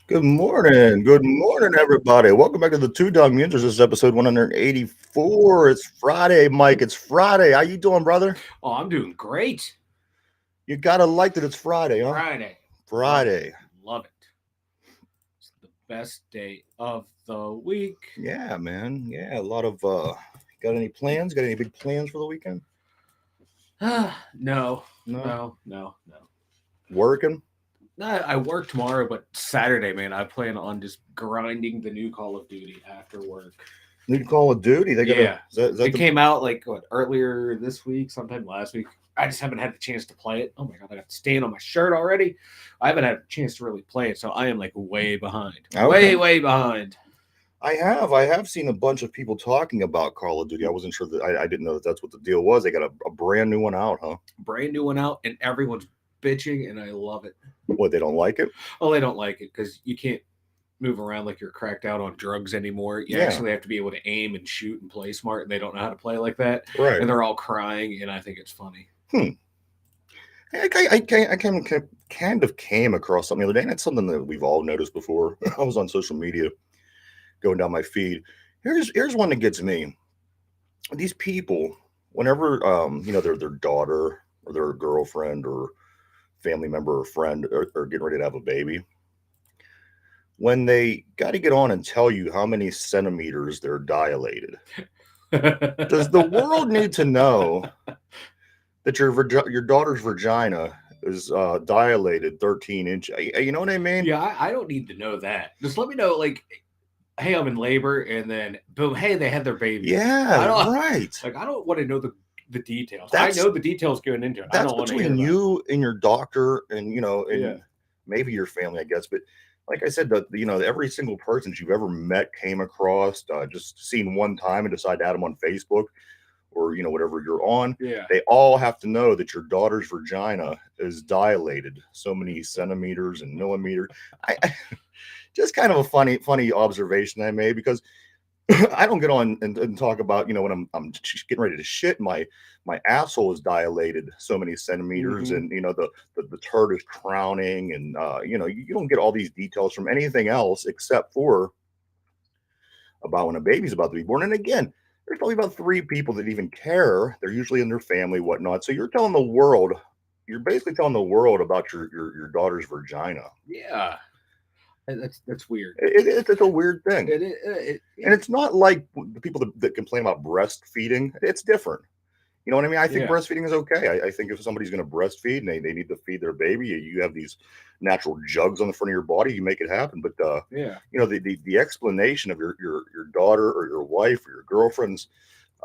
Good morning. Good morning, everybody. Welcome back to the two Dum Yinzers. This is episode 184. It's Friday, Mike. It's Friday. How you doing, brother? Oh, I'm doing great. You gotta like that it's Friday, huh? Friday. Friday. Love it. It's the best day of the week. Yeah, man. Yeah, a lot of got any plans? Got any big plans for the weekend? No, No? no. Working? I work tomorrow, but Saturday, man, I plan on just grinding the new Call of Duty after work. New Call of Duty. They gotta Yeah. is that It came out like earlier this week, sometime last week. I just haven't had the chance to play it. Oh my god, I got the stain on my shirt already. I haven't had a chance to really play it, so I am like way behind. Okay. Way behind. I have seen a bunch of people talking about Call of Duty. I wasn't sure that I didn't know that that's what the deal was. They got a brand new one out, huh? Brand new one out, and everyone's bitching, and I love it. What, they don't like it? Oh, they don't like it because you can't move around like you're cracked out on drugs anymore. You Yeah. actually have to be able to aim and shoot and play smart, and they don't know how to play like that. Right. And they're all crying, and I think it's funny. I kind of came across something the other day, and it's something that we've all noticed before. I was on social media going down my feed. Here's one that gets me. These people, whenever their daughter or their girlfriend or family member or friend are getting ready to have a baby, when they got to get on and tell you how many centimeters they're dilated, does the world need to know that your daughter's vagina is dilated 13 inches? You know what I mean? Yeah, I don't need to know that. Just let me know, like, hey, I'm in labor, and then boom, hey, they had their baby. Yeah, right. Like, I don't want to know the details. That's- I know the details going into it. I That's don't want to hear between about it. you and your doctor, and and Yeah. maybe your family, I guess. But like I said, every single person that you've ever met, came across, just seen one time and decide to add them on Facebook or whatever you're on. Yeah. They all have to know that your daughter's vagina is dilated so many centimeters and millimeters. I just kind of a funny observation I made, because I don't get on and talk about when I'm getting ready to shit, my asshole is dilated so many centimeters, Mhm. and the turd is crowning, and you don't get all these details from anything else except for about when a baby's about to be born. And again, there's probably about 3 people that even care. They're usually in their family, whatnot. So you're basically telling the world about your daughter's vagina. Yeah. That's weird. It's a weird thing. And And it's not like the people that complain about breastfeeding. It's different. You know what I mean? I think Yeah. breastfeeding is okay. I think if somebody's going to breastfeed and they need to feed their baby, you have these natural jugs on the front of your body, you make it happen. But yeah. the explanation of your daughter or your wife or your girlfriend's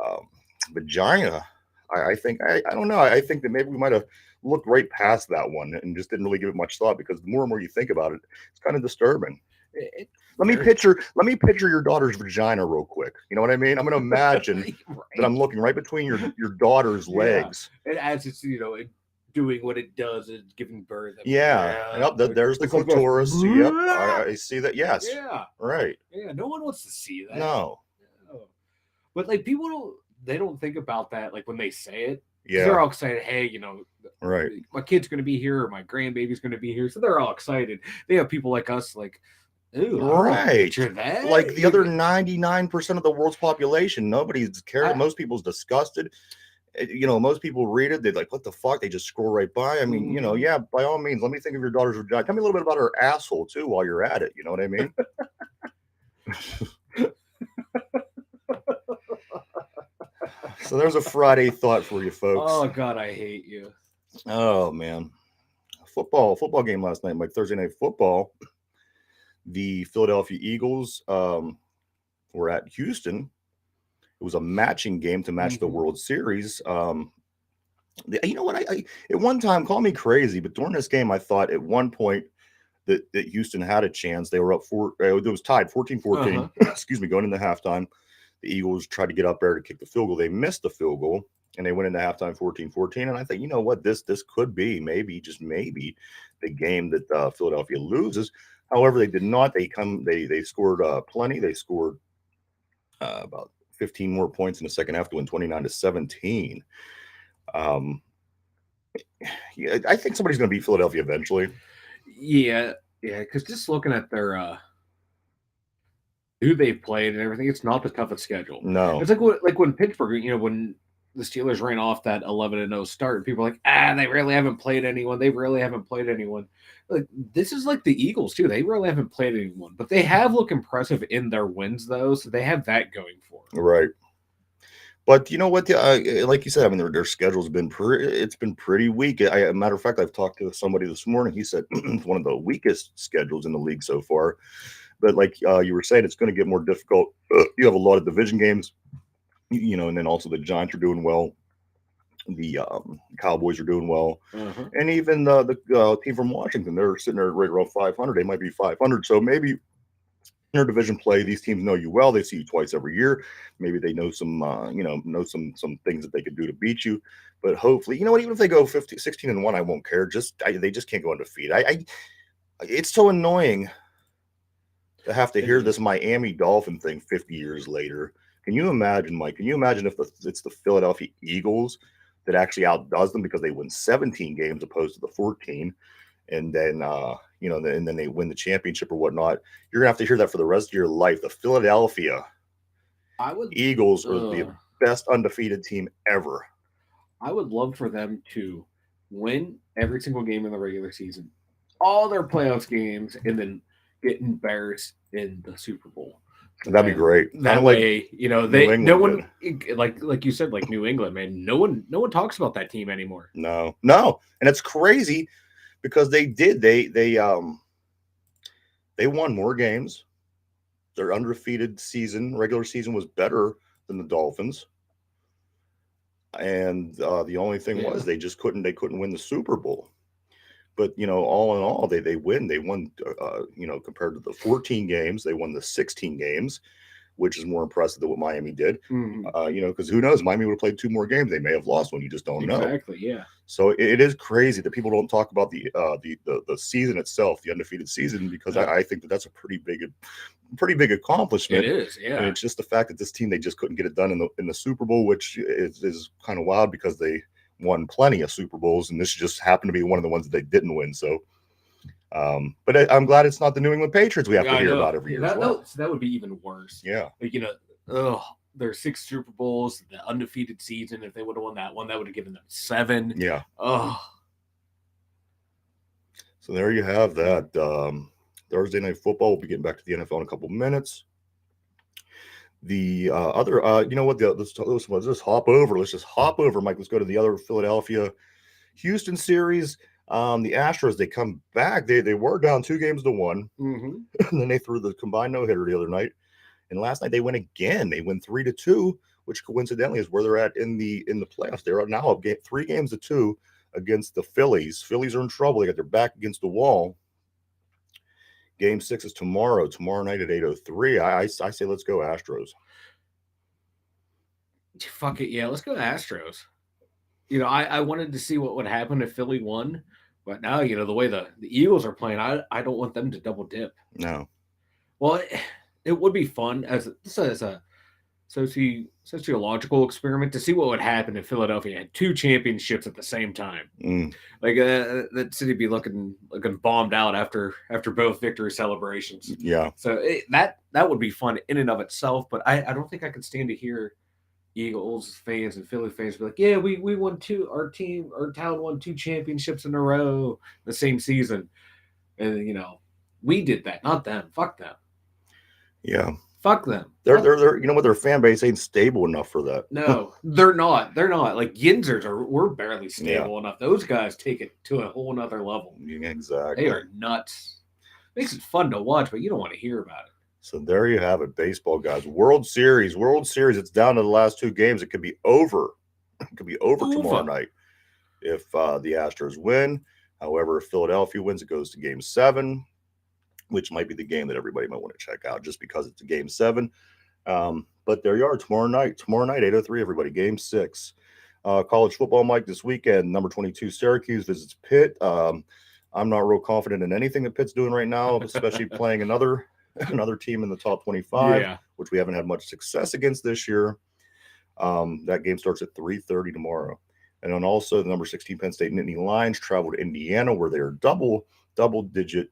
um, vagina, I think I don't know. I think that maybe we might have looked right past that one and just didn't really give it much thought, because the more and more you think about it, it's kind of disturbing. Let me picture your daughter's vagina real quick. You know what I mean? I'm going to imagine that I'm looking right between your daughter's Yeah. legs. And as it's it doing what it does, it's giving birth. Yeah. Yep, there's the clitoris. Yep. I see that. Yes. Yeah. Right. Yeah. No one wants to see that. No. But like people don't think about that like when they say it. Yeah. They're all excited. Hey, right. My kid's going to be here, or my grandbaby's going to be here, so they're all excited. They have people like us, like, ooh, right. That. Like the other 99% of the world's population, nobody's cared. Most people's disgusted. Most people read it, they're like, what the fuck? They just scroll right by. I mean, yeah, by all means, let me think of your daughter's vagina. Tell me a little bit about her asshole too while you're at it. You know what I mean? So there's a Friday thought for you folks. Oh God, I hate you. Oh man. Football game last night, Mike. Thursday night football. The Philadelphia Eagles were at Houston. It was a matching game to match the World Series. You know what? I at one time, call me crazy, but during this game, I thought at one point that Houston had a chance. They were up it was tied 14-14. Excuse me, going into halftime. The Eagles tried to get up there to kick the field goal. They missed the field goal, and they went into halftime 14-14. And I think, you know what, this could be maybe, just maybe, the game that Philadelphia loses. However, they did not. They scored plenty. They scored about 15 more points in the second half to win 29-17. Yeah, I think somebody's going to beat Philadelphia eventually. Yeah, Yeah, because just looking at their who they've played and everything, it's not the toughest schedule. No, It's like when Pittsburgh, when the Steelers ran off that 11-0 start, and people are like, they really haven't played anyone. They really haven't played anyone. Like this is like the Eagles too. They really haven't played anyone, but they have looked impressive in their wins though. So they have that going for them. right. But you know what? Like you said, I mean, their schedule's been it's been pretty weak. A matter of fact, I've talked to somebody this morning. He said it's one of the weakest schedules in the league so far. But like you were saying, it's going to get more difficult. You have a lot of division games, and then also the Giants are doing well. The Cowboys are doing well, Uh-huh. and even the team from Washington, they're sitting there right around 500. They might be 500. So maybe interdivision play, these teams know you well. They see you twice every year. Maybe they know some things that they could do to beat you. But hopefully, you know what? Even if they go 15, 16-1, I won't care. They just can't go undefeated. It's so annoying to have to It hear is. this Miami Dolphin thing 50 years later. Can you imagine, Mike? Can you imagine if it's the Philadelphia Eagles that actually outdoes them because they win 17 games opposed to the 14? And then and then they win the championship or whatnot. You're gonna have to hear that for the rest of your life. The Philadelphia I would. Eagles are the Uh, best undefeated team ever. I would love for them to win every single game in the regular season, all their playoffs games, and then get embarrassed in the Super Bowl. That'd be And great. Kind that of like way, New they no England one did. like you said, like New England, man. No one talks about that team anymore. No, no, and it's crazy because they won more games. Their undefeated regular season was better than the Dolphins, and the only thing Yeah. was they couldn't win the Super Bowl. But all in all, they win. They won. Compared to the 14 games, they won the 16 games, which is more impressive than what Miami did. Mhm. Because who knows? Miami would have played two more games. They may have lost one. You just don't know. Exactly. Yeah. So it is crazy that people don't talk about the season itself, the undefeated season, because No, I think that's a pretty big it accomplishment. is. And Yeah. it's just the fact that this team, they just couldn't get it done in the Super Bowl, which is kind of wild because they won plenty of Super Bowls, and this just happened to be one of the ones that they didn't win. So, but I'm glad it's not the New England Patriots we have Yeah, to I hear know. about every Yeah, year as well. that would be even worse. Yeah, Like there's 6 Super Bowls, the undefeated season. If they would have won that one, that would have given them 7. yeah. Oh, So there you have that. Thursday Night Football. We'll be getting back to the NFL in a couple minutes. The other, you know what? Let's just hop over. Let's just hop over, Mike. Let's go to the other Philadelphia Houston series. The Astros, they come back. They were down 2-1, mm-hmm. and then they threw the combined no hitter the other night. And last night they win again. They win 3-2, which coincidentally is where they're at in the playoffs. They're now up 3-2 against the Phillies. Phillies are in trouble. They got their back against the wall. Game 6 is tomorrow night at 8:03. I say let's go Astros. Fuck it, yeah. Let's go Astros. I wanted to see what would happen if Philly won, but now the way the Eagles are playing, I don't want them to double dip. No. Well, it would be fun as a sociological experiment to see what would happen if Philadelphia had 2 championships at the same time. Like that city be looking bombed out after both victory celebrations. Yeah. So that would be fun in and of itself. But I don't think I could stand to hear Eagles fans and Philly fans be like, yeah, we won 2. Our town won 2 championships in a row the same season, and we did that, not them. Fuck them. Yeah. Fuck them. They're you know what, their fan base ain't stable enough for that. No, they're not. They're not. Like Yinzers we're barely stable enough. Those guys take it to a whole nother level. Exactly. They are nuts. Makes it fun to watch, but you don't want to hear about it. So there you have it, baseball guys. World Series. It's down to the last 2 games. It could be over. It could be over tomorrow night if the Astros win. However, if Philadelphia wins, it goes to Game 7, which might be the game that everybody might want to check out just because it's a Game 7. But there you are tomorrow night, 8:03, everybody. Game 6. College football, Mike, this weekend. Number 22 Syracuse visits Pitt. I'm not real confident in anything that Pitt's doing right now, especially playing another team in the top 25, which we haven't had much success against this year. That game starts at 3:30 tomorrow. And then also the number 16 Penn State Nittany Lions travel to Indiana, where they're double-digit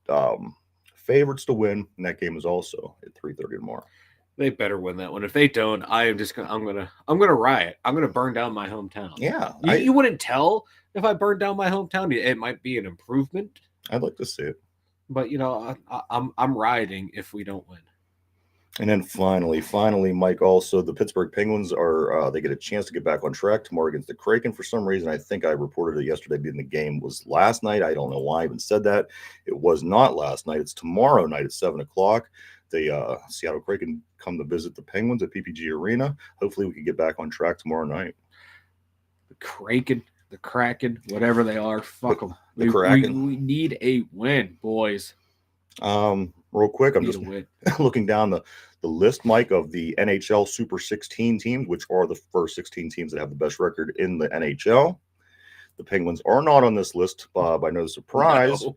favorites to win, and that game is also at 3:30 tomorrow. They better win that one. If they don't, I'm gonna riot. I'm gonna burn down my hometown. Yeah, You wouldn't tell if I burned down my hometown. It might be an improvement, I'd like to see it. but I'm rioting if we don't win. And then finally, Mike, also the Pittsburgh Penguins are they get a chance to get back on track tomorrow against the Kraken. For some reason, I think I reported it yesterday, being the game was last night. I don't know why I even said that. It was not last night. It's tomorrow night at 7:00. The Seattle Kraken come to visit the Penguins at PPG Arena. Hopefully, we can get back on track tomorrow night. The Kraken, whatever they are, fuck them. The Kraken. We need a win, boys. Real quick, I'm just looking down the list, Mike, of the NHL Super 16 teams, which are the first 16 teams that have the best record in the NHL. The Penguins are not on this list by no surprise. No.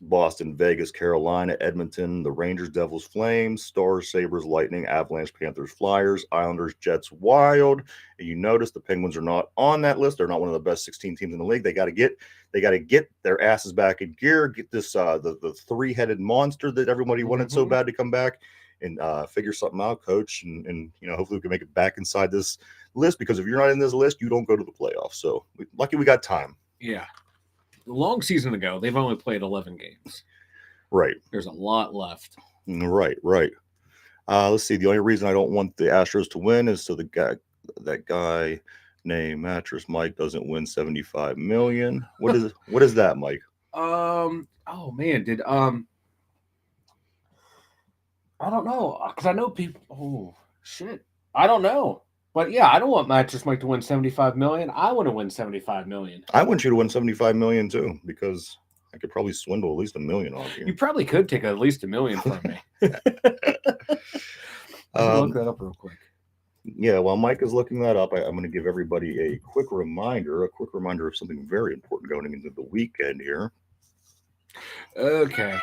Boston, Vegas, Carolina, Edmonton, the Rangers, Devils, Flames, Stars, Sabres, Lightning, Avalanche, Panthers, Flyers, Islanders, Jets, Wild. And you notice the Penguins are not on that list. They're not one of the best 16 teams in the league. They got to get their asses back in gear, get this the three-headed monster that everybody wanted so bad to come back, and figure something out, coach. And hopefully we can make it back inside this list, because if you're not in this list, you don't go to the playoffs. So lucky we got time. Yeah. A long season ago, they've only played 11 games. Right. There's a lot left. Right. Let's see. The only reason I don't want the Astros to win is so that guy named Mattress Mike doesn't win $75 million. What is that, Mike? Oh man, I don't know, because I know people. Oh shit, I don't know. But yeah, I don't want Mattress Mike to win $75 million. I want to win $75 million. I want you to win $75 million too, because I could probably swindle at least $1 million off you. You probably could take at least $1 million from me. Look that up real quick. Yeah, while Mike is looking that up, I'm going to give everybody a quick reminder of something very important going into the weekend here. Okay.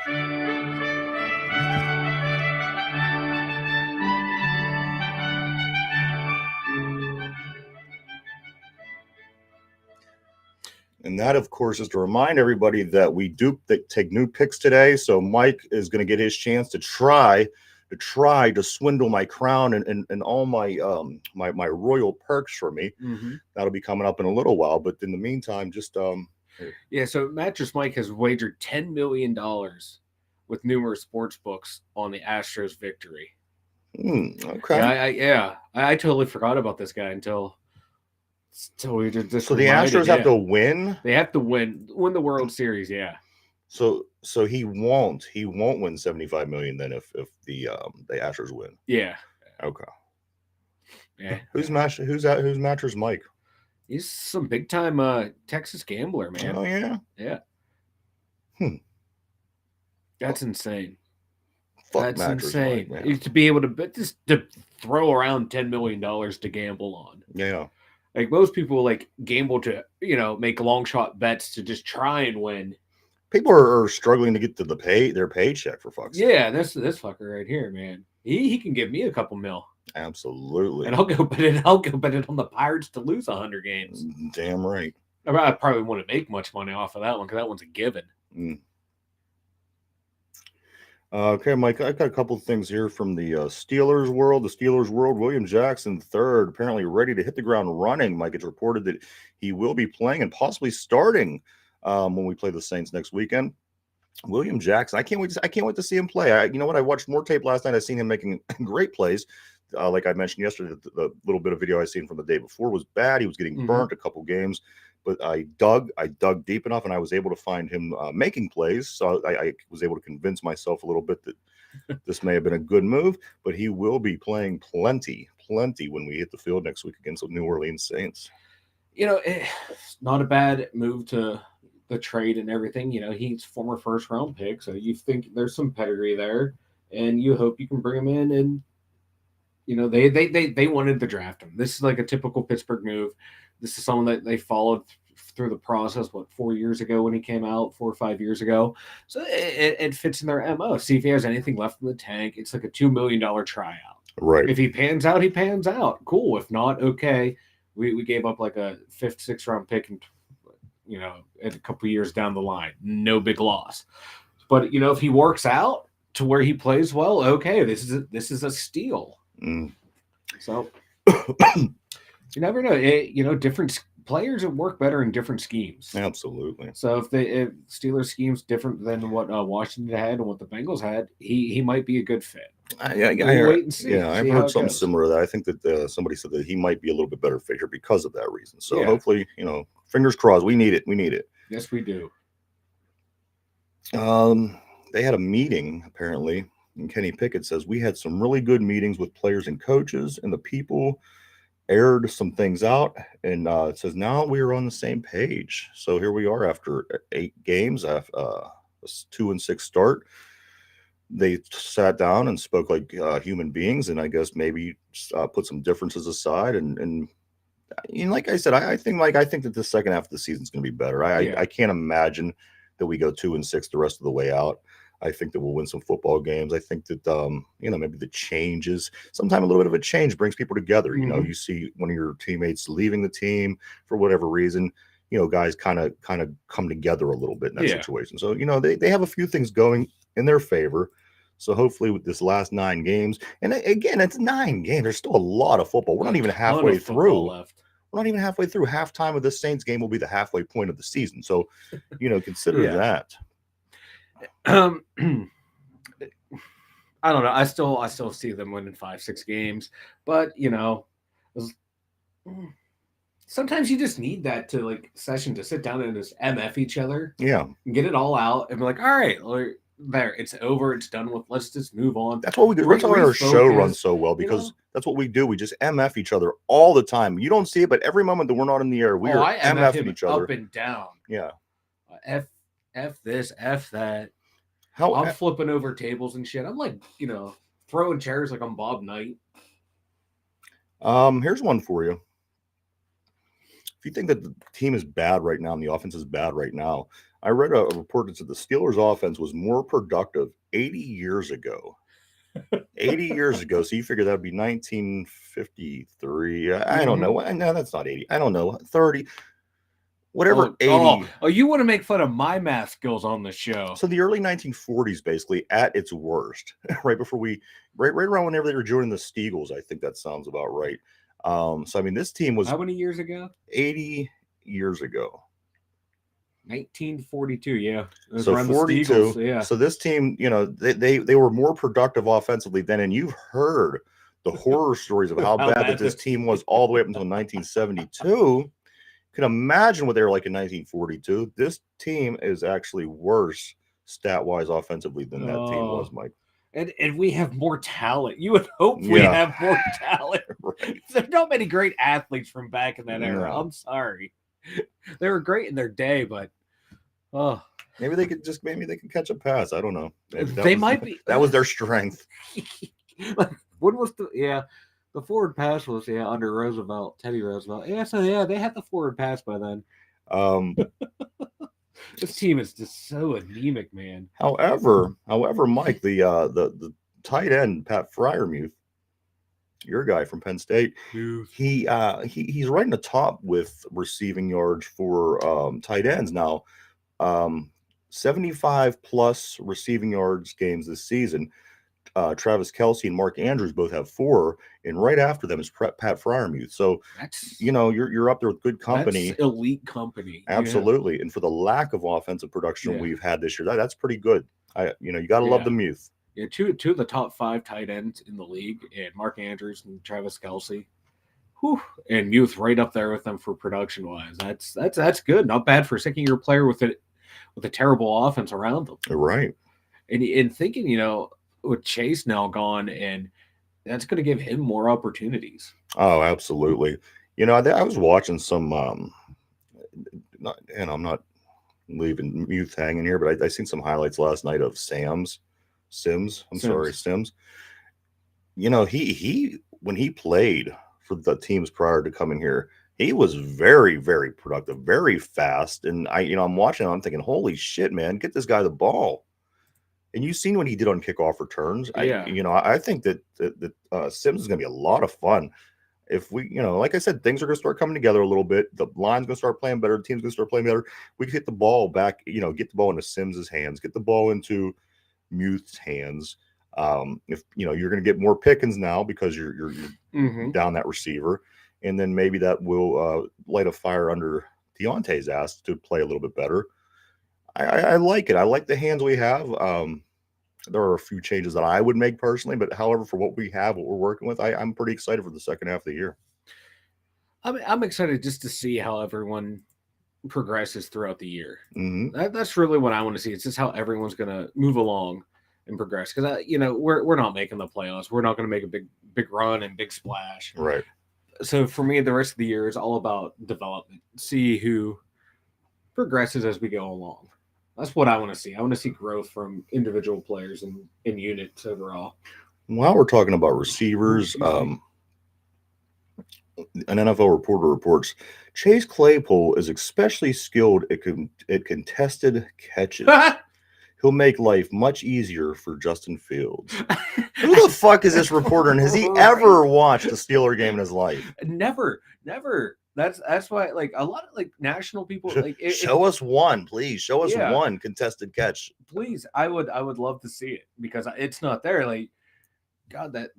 And that, of course, is to remind everybody that we do take new picks today. So Mike is going to get his chance to try to swindle my crown and all my my royal perks for me. Mm-hmm. That'll be coming up in a little while. But in the meantime, just yeah. So Mattress Mike has wagered $10 million with numerous sports books on the Astros victory. Okay. I totally forgot about this guy until we did this. So the Astros have to win. They have to win the World Series. Yeah. So he won't win $75 million then if the Astros win. Yeah. Okay. Yeah. Who's Mattress Mike? He's some big time Texas gambler, man. Oh yeah. Yeah. That's insane. Fuck That's Mattress insane. Mike, man. To be able to throw around $10 million to gamble on. Yeah. Like most people gamble to, make long shot bets to just try and win. People are struggling to get to their paycheck, for fuck's sake. Yeah, this fucker right here, man. He can give me a couple mil. Absolutely. And I'll go bet it on the Pirates to lose 100 games. Damn right. I probably wouldn't make much money off of that one, because that one's a given. Okay, Mike, I got a couple of things here from the Steelers world. The Steelers world, William Jackson III, apparently ready to hit the ground running. Mike, it's reported that he will be playing and possibly starting when we play the Saints next weekend. William Jackson, I can't wait to see him play. You know what? I watched more tape last night. I seen him making great plays. Like I mentioned yesterday, the little bit of video I seen from the day before was bad. He was getting burnt a couple games. But I dug deep enough, and I was able to find him making plays. So I was able to convince myself a little bit that this may have been a good move. But he will be playing plenty when we hit the field next week against the New Orleans Saints. It's not a bad move to the trade and everything. He's former first round pick, so you think there's some pedigree there, and you hope you can bring him in. And they wanted to draft him. This is like a typical Pittsburgh move. This is someone that they followed through the process, 4 years ago when he came out, 4 or 5 years ago. So it fits in their MO. See if he has anything left in the tank. It's like a $2 million tryout. Right. If he pans out, he pans out. Cool. If not, okay. We gave up like a 5th, 6th round pick and a couple years down the line. No big loss. But if he works out to where he plays well, okay, this is a steal. Mm. So you never know. Different players that work better in different schemes. Absolutely. So if Steelers scheme's different than what Washington had and what the Bengals had, he might be a good fit. We'll wait and see. Yeah, I've see how heard it something goes. similar to that. I think that somebody said that he might be a little bit better fit here because of that reason. So Yeah. hopefully, fingers crossed. We need it. We need it. Yes, we do. They had a meeting apparently, and Kenny Pickett says we had some really good meetings with players and coaches, and the people aired some things out, and it says now we are on the same page. So here we are after 8 games, a 2-6 start. They sat down and spoke like human beings, and I guess maybe put some differences aside. And like I said, I think that the second half of the season is going to be better. I can't imagine that we go 2-6 the rest of the way out. I think that we'll win some football games. I think that maybe the changes, sometimes a little bit of a change brings people together. Mm-hmm. You see one of your teammates leaving the team for whatever reason. Guys kind of come together a little bit in that situation. So they have a few things going in their favor. So hopefully with this last 9 games, and again, it's 9 games. There's still a lot of football. We're not even halfway through. Left. We're not even halfway through. Halftime of the Saints game will be the halfway point of the season. So, consider that. I don't know. I still see them winning 5-6 games, but sometimes you just need that to session to sit down and just MF each other. Yeah. And get it all out and be like, all right, there, it's over, it's done with. Let's just move on. That's what we do. That's why our show runs so well, because that's what we do. We just MF each other all the time. You don't see it, but every moment that we're not in the air, we are MFing each other up and down. Yeah. F this, F that. I'm flipping over tables and shit. I'm throwing chairs like I'm Bob Knight. Here's one for you. If you think that the team is bad right now and the offense is bad right now, I read a report that said the Steelers' offense was more productive 80 years ago. 80 years ago. So you figure that would be 1953. I don't know. No, that's not 80. I don't know. 30. Whatever. 80. Oh, you want to make fun of my math skills on the show. So the early 1940s, basically, at its worst, right around whenever they were joining the Steagles, I think that sounds about right. So, I mean, this team was... How many years ago? 80 years ago. 1942, yeah. So 42. Yeah. So this team, they were more productive offensively then, and you've heard the horror stories of how bad that this team was all the way up until 1972. You can imagine what they were like in 1942. This team is actually worse stat-wise offensively than that team was, Mike. And we have more talent. You would hope we have more talent. Right. There's not many great athletes from back in that era. I'm sorry. They were great in their day, but maybe they can catch a pass. I don't know. Might be. That was their strength. What was the forward pass was under Roosevelt, Teddy Roosevelt. Yeah, so they had the forward pass by then. This team is just so anemic, man. However, Mike, the tight end Pat Freiermuth, your guy from Penn State, he's right in the top with receiving yards for tight ends now. 75 plus receiving yards games this season. Travis Kelce and Mark Andrews both have 4, and right after them is Pat Freiermuth. So that's, you're up there with good company. That's elite company. Absolutely. Yeah. And for the lack of offensive production we've had this year, that's pretty good. You got to love the Muth. Yeah, two of the top 5 tight ends in the league, and Mark Andrews and Travis Kelce. Whew. And Muth right up there with them for production wise. That's good. Not bad for a second-year player with a terrible offense around them. Right. And thinking, with Chase now gone, and that's going to give him more opportunities. Oh, absolutely. I was watching some, and I'm not leaving Muth hanging here, but I seen some highlights last night of Sims. He when he played for the teams prior to coming here, he was very, very productive, very fast. And I'm watching, I'm thinking, holy shit, man, get this guy the ball. And you've seen what he did on kickoff returns. Yeah. I think that Sims is going to be a lot of fun. if we, like I said, things are going to start coming together a little bit. The line's going to start playing better. The team's going to start playing better. We can get the ball back, get the ball into Sims's hands, get the ball into Muth's hands. If you're going to get more Pickens now because you're down that receiver, and then maybe that will light a fire under Deontay's ass to play a little bit better. I like it. I like the hands we have. There are a few changes that I would make personally, but however, for what we have, what we're working with, I'm pretty excited for the second half of the year. I'm excited just to see how everyone progresses throughout the year. Mm-hmm. That's really what I want to see. It's just how everyone's going to move along and progress. Because we're not making the playoffs. We're not going to make a big run and big splash. Right. So for me, the rest of the year is all about development. See who progresses as we go along. That's what I want to see. I want to see growth from individual players and units overall. While we're talking about receivers, an NFL reporter reports Chase Claypool is especially skilled at contested catches. He'll make life much easier for Justin Fields. Who the fuck is this reporter, and has he ever watched a Steeler game in his life? Never. That's why, like, a lot of like national people, like, show us one, please. Show us one contested catch, please. I would love to see it because it's not there. Like, God, that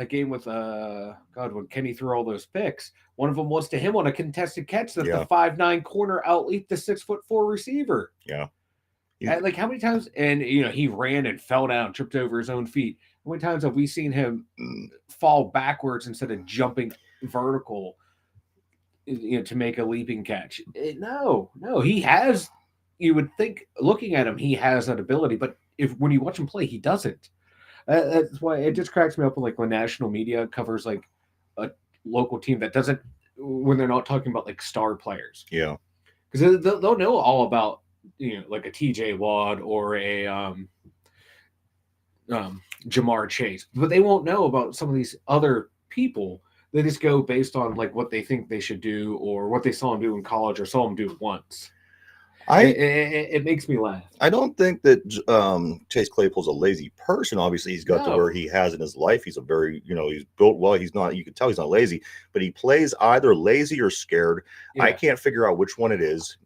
game with when Kenny threw all those picks, one of them was to him on a contested catch that the 5'9" corner outleaped the 6'4" receiver. Yeah. Like, how many times? And he ran and fell down, tripped over his own feet. How many times have we seen him fall backwards instead of jumping vertical? To make a leaping catch. No, he has. You would think, looking at him, he has that ability, but when you watch him play, he doesn't. That's why it just cracks me up when national media covers like a local team that doesn't, when they're not talking about like star players. Yeah, because they'll know all about like a TJ Watt or a Jamar Chase, but they won't know about some of these other people. They just go based on like what they think they should do or what they saw him do in college or saw him do once. It makes me laugh. I don't think that Chase Claypool's a lazy person. Obviously, he's got to where he has in his life. He's a very, he's built well. He's not, you can tell he's not lazy, but he plays either lazy or scared. Yeah. I can't figure out which one it is.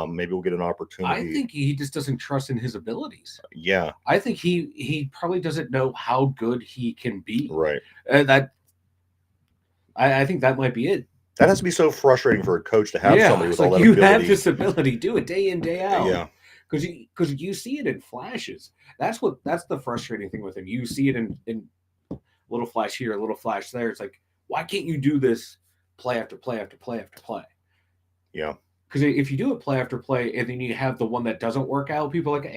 Maybe we'll get an opportunity. I think he just doesn't trust in his abilities. Yeah. I think he probably doesn't know how good he can be. Right. I think that might be it. That has to be so frustrating for a coach to have somebody with all that you ability. Have this ability, do it day in, day out. Yeah, because you see it in flashes. That's the frustrating thing with him. You see it in little flash here, a little flash there. It's like, why can't you do this play after play after play after play? Yeah, because if you do it play after play and then you have the one that doesn't work out, people are like,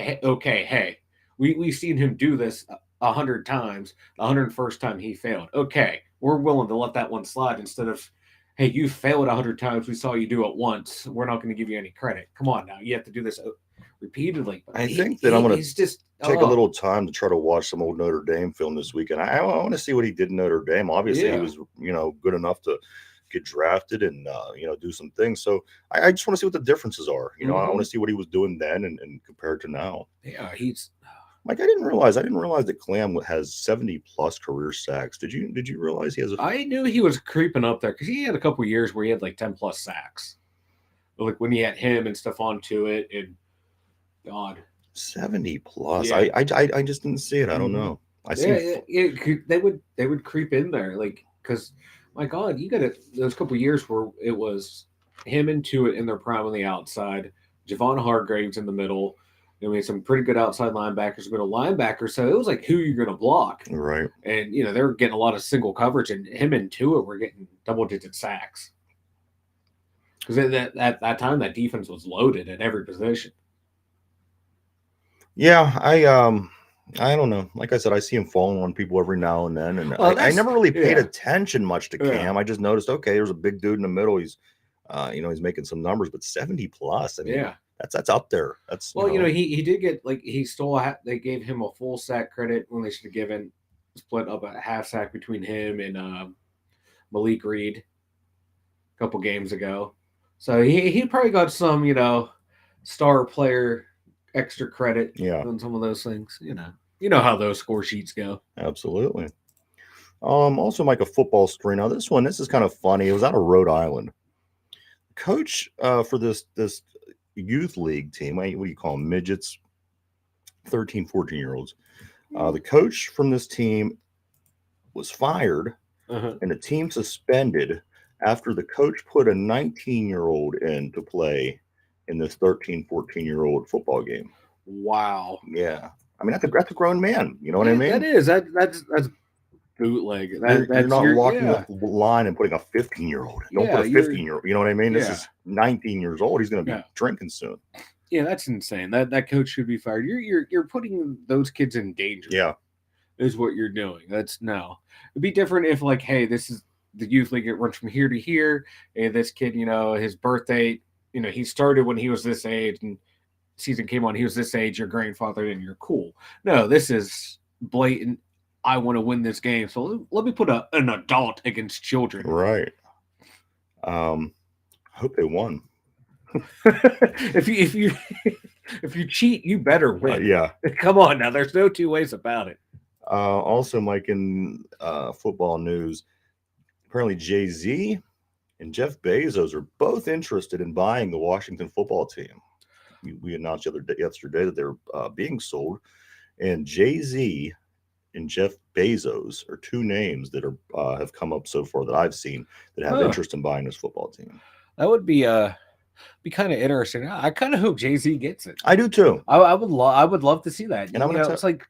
hey, we've seen him do this 100 times. The 101st time he failed. Okay, we're willing to let that one slide instead of, hey, you failed 100 times. We saw you do it once. We're not going to give you any credit. Come on now. You have to do this repeatedly. I think that I'm going to take a little time to try to watch some old Notre Dame film this weekend. I want to see what he did in Notre Dame. Obviously, he was, good enough to get drafted and, do some things. So I just want to see what the differences are. I want to see what he was doing then and compared to now. Yeah, Mike, I didn't realize that Clam has 70+ career sacks. Did you realize he has I knew he was creeping up there because he had a couple of years where he had like 10+ sacks. Like when he had him and Stephon Tuitt and God. 70+. Yeah. I just didn't see it. I don't know. They would creep in there, like, because my God, you got those couple of years where it was him and Tuitt in their prime on the outside, Javon Hargraves in the middle. We had some pretty good outside linebackers, middle linebackers. So it was like who you're going to block. Right. And, they were getting a lot of single coverage, and him and Tuitt were getting double-digit sacks. Because at that time, that defense was loaded at every position. Yeah, I don't know. Like I said, I see him falling on people every now and then. And I never really paid attention much to Cam. I just noticed, okay, there's a big dude in the middle. He's, he's making some numbers, but 70+. I mean, that's up there. That's he did get they gave him a full sack credit when they should have split up a half sack between him and Malik Reed a couple games ago. So he probably got some star player extra credit on some of those things. You know how those score sheets go. Absolutely. Also, Mike, a football story. Now, this is kind of funny. It was out of Rhode Island. Coach for this youth league team. What do you call them? Midgets, 13, 14-year-olds. The coach from this team was fired Uh-huh. and the team suspended after the coach put a 19-year-old in to play in this 13, 14-year-old football game. Wow. Yeah. I mean, that's a grown man. You know what I Yeah, mean? that is that's bootleg. You're That's not walking yeah. the line and putting a 15-year-old. Don't put Yeah, a you're 15-year-old. You know what I mean? This yeah. is 19 years old. He's going to be Yeah. drinking soon. Yeah, that's insane. That coach should be fired. You're putting those kids in danger. Yeah. Is what you're doing. That's no. It'd be different if like, hey, this is the youth league. It runs from here to here. And this kid, his birthday, he started when he was this age, and season came on. He was this age. Your grandfather, and you're cool. No, this is blatant. I want to win this game, so let me put an adult against children. Right. Hope they won. if you cheat, you better win. Yeah. Come on now. There's no two ways about it. Also, Mike, in football news, apparently Jay-Z and Jeff Bezos are both interested in buying the Washington football team. We announced yesterday that they're being sold, and Jay-Z and Jeff Bezos are two names that are have come up so far that I've seen that have interest in buying this football team. That would be kind of interesting. I kind of hope Jay-Z gets it. I do too. I would love to see that. And I'm gonna it's like